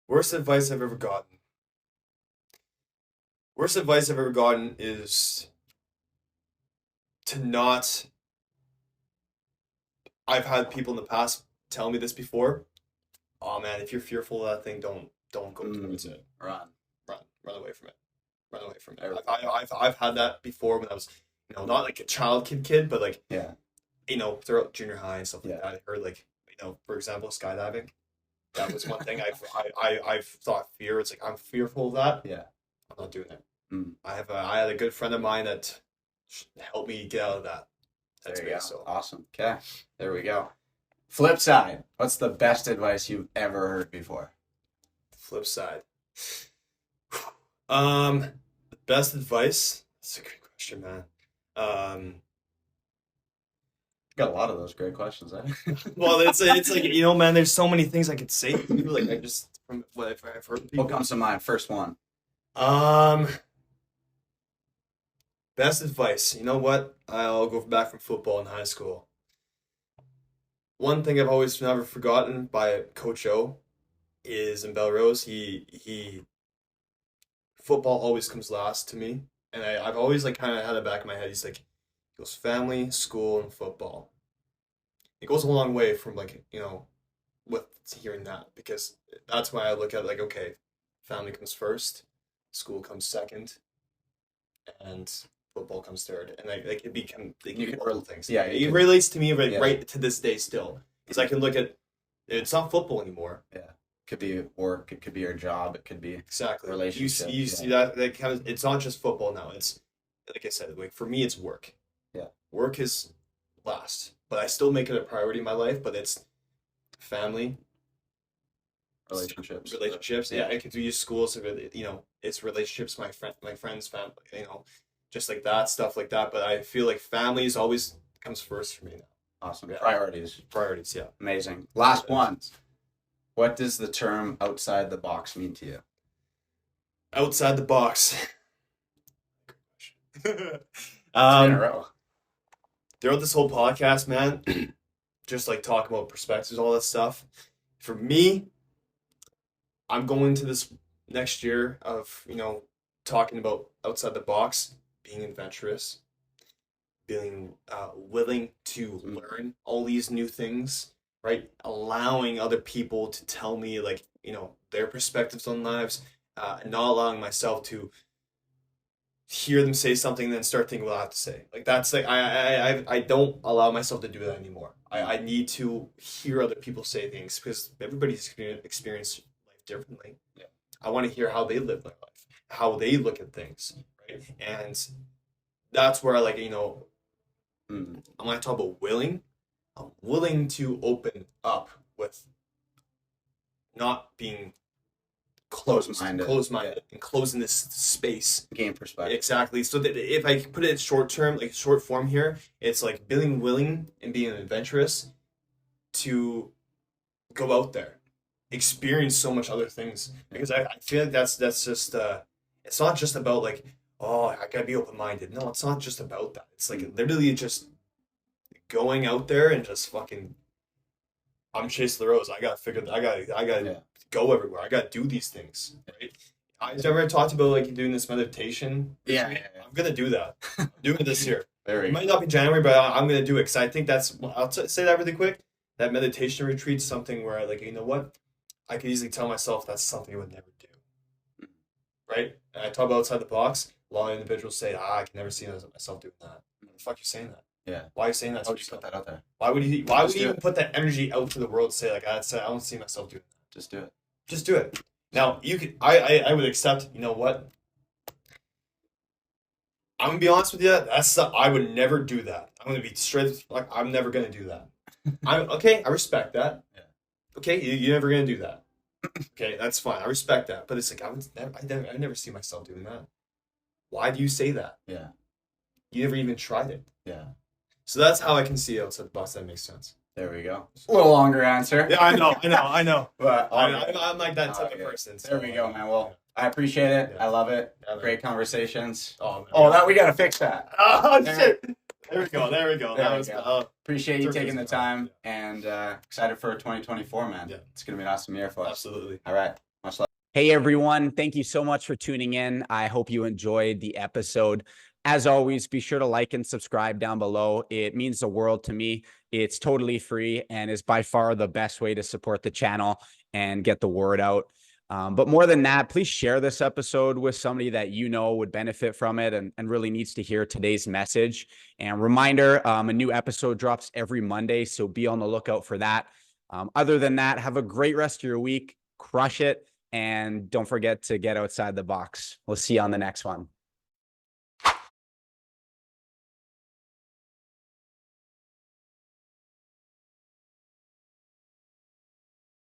Worst advice I've ever gotten. Worst advice I've ever gotten is to not. I've had people in the past tell me this before. Oh man, if you're fearful of that thing, don't go towards it. Run away from it. Run away from it. I've had that before when I was, not like a kid, but like, throughout junior high and stuff like that. I heard, like, for example, skydiving. That was one thing I've thought fear. It's like, I'm fearful of that. Yeah, I'm not doing it. I had a good friend of mine that helped me get out of that. There you go. So awesome. Okay, there we go. Flip side. What's the best advice you've ever heard before? Flip side. The best advice. That's a good question, man. Got a lot of those great questions, eh? Well, it's like, man, there's so many things I could say to you. Like, I just, from what I've heard people. What comes to mind? First one. Um, Best advice. You know what? I'll go back from football in high school. One thing I've always never forgotten by Coach O is in Belrose, he football always comes last to me. And I've always like kind of had it back in my head. He's like, he goes family, school, and football. It goes a long way from like, with hearing that because that's why I look at like, okay, family comes first, school comes second, and football comes third. And like it become they can be little things. Yeah, it relates to me Yeah. right to this day still. Because I can look at it's not football anymore. Yeah. Could be work, it could be your job, it could be Exactly. relationships. You see that kind of it's not just football now. It's like I said, like for me it's work. Yeah. Work is last. But I still make it a priority in my life, but it's family, relationships. Yeah, I could use schools. So it's relationships, my friends, family. Just like that stuff like that. But I feel like families always comes first for me now. Awesome. Yeah. Priorities. Yeah. Amazing. Last one. What does the term outside the box mean to you? Outside the box. In a row. Throughout this whole podcast, man, just like talking about perspectives, all that stuff. For me, I'm going to this next year of, talking about outside the box, being adventurous, being willing to learn all these new things, right? Allowing other people to tell me, like, their perspectives on lives, and not allowing myself to hear them say something and then start thinking what I have to say. Like that's like I don't allow myself to do that anymore. I need to hear other people say things because everybody's experience life differently. Yeah. I want to hear how they live their life, how they look at things, right? And that's where I like, I'm gonna talk about willing. I'm willing to open up with not being closed-minded, and closing this space. Gain perspective. Exactly. So that if I put it short term, like short form here, it's like being willing and being adventurous to go out there, experience so much other things. Because I feel like that's just it's not just about like, oh, I gotta be open-minded. No, it's not just about that. It's like literally just going out there and just fucking I'm Chase Larose. I gotta go everywhere. I gotta do these things. Right? I've never talked about like doing this meditation. Yeah. I'm gonna do that. I'm doing it this year. It might not be January, but I'm gonna do it because I think that's. I'll say that really quick. That meditation retreat's something where like you know what, I could easily tell myself that's something I would never do. Right? And I talk about outside the box. A lot of individuals say, I can never see myself doing that. What the fuck are you saying that? Yeah. Why are you saying that? Why would you put that out there? Why would you even put that energy out to the world? Say like I don't see myself doing that. Just do it. Just do it. Now you could. I would accept. You know what? I'm gonna be honest with you. I would never do that. I'm gonna be straight. Like I'm never gonna do that. I'm okay. I respect that. Yeah. Okay, you're never gonna do that. Okay, that's fine. I respect that. But it's like I never see myself doing that. Why do you say that? Yeah. You never even tried it. Yeah. So that's how I can see outside the box. That makes sense. There we go. A little longer answer. Yeah, I know. But I'm like that type of person. So, there we go, man. Well, I appreciate it. Yeah. I love it. Yeah, Great conversations. Oh, that we gotta fix that. Oh shit! There we go. That was appreciate you taking the time Yeah. and excited for 2024, man. Yeah. It's gonna be an awesome year for us. Absolutely. All right. Much love. Hey everyone, thank you so much for tuning in. I hope you enjoyed the episode. As always, be sure to like and subscribe down below. It means the world to me. It's totally free and is by far the best way to support the channel and get the word out. But more than that, please share this episode with somebody that you know would benefit from it and really needs to hear today's message. And reminder, a new episode drops every Monday, so be on the lookout for that. Other than that, have a great rest of your week. Crush it. And don't forget to get outside the box. We'll see you on the next one.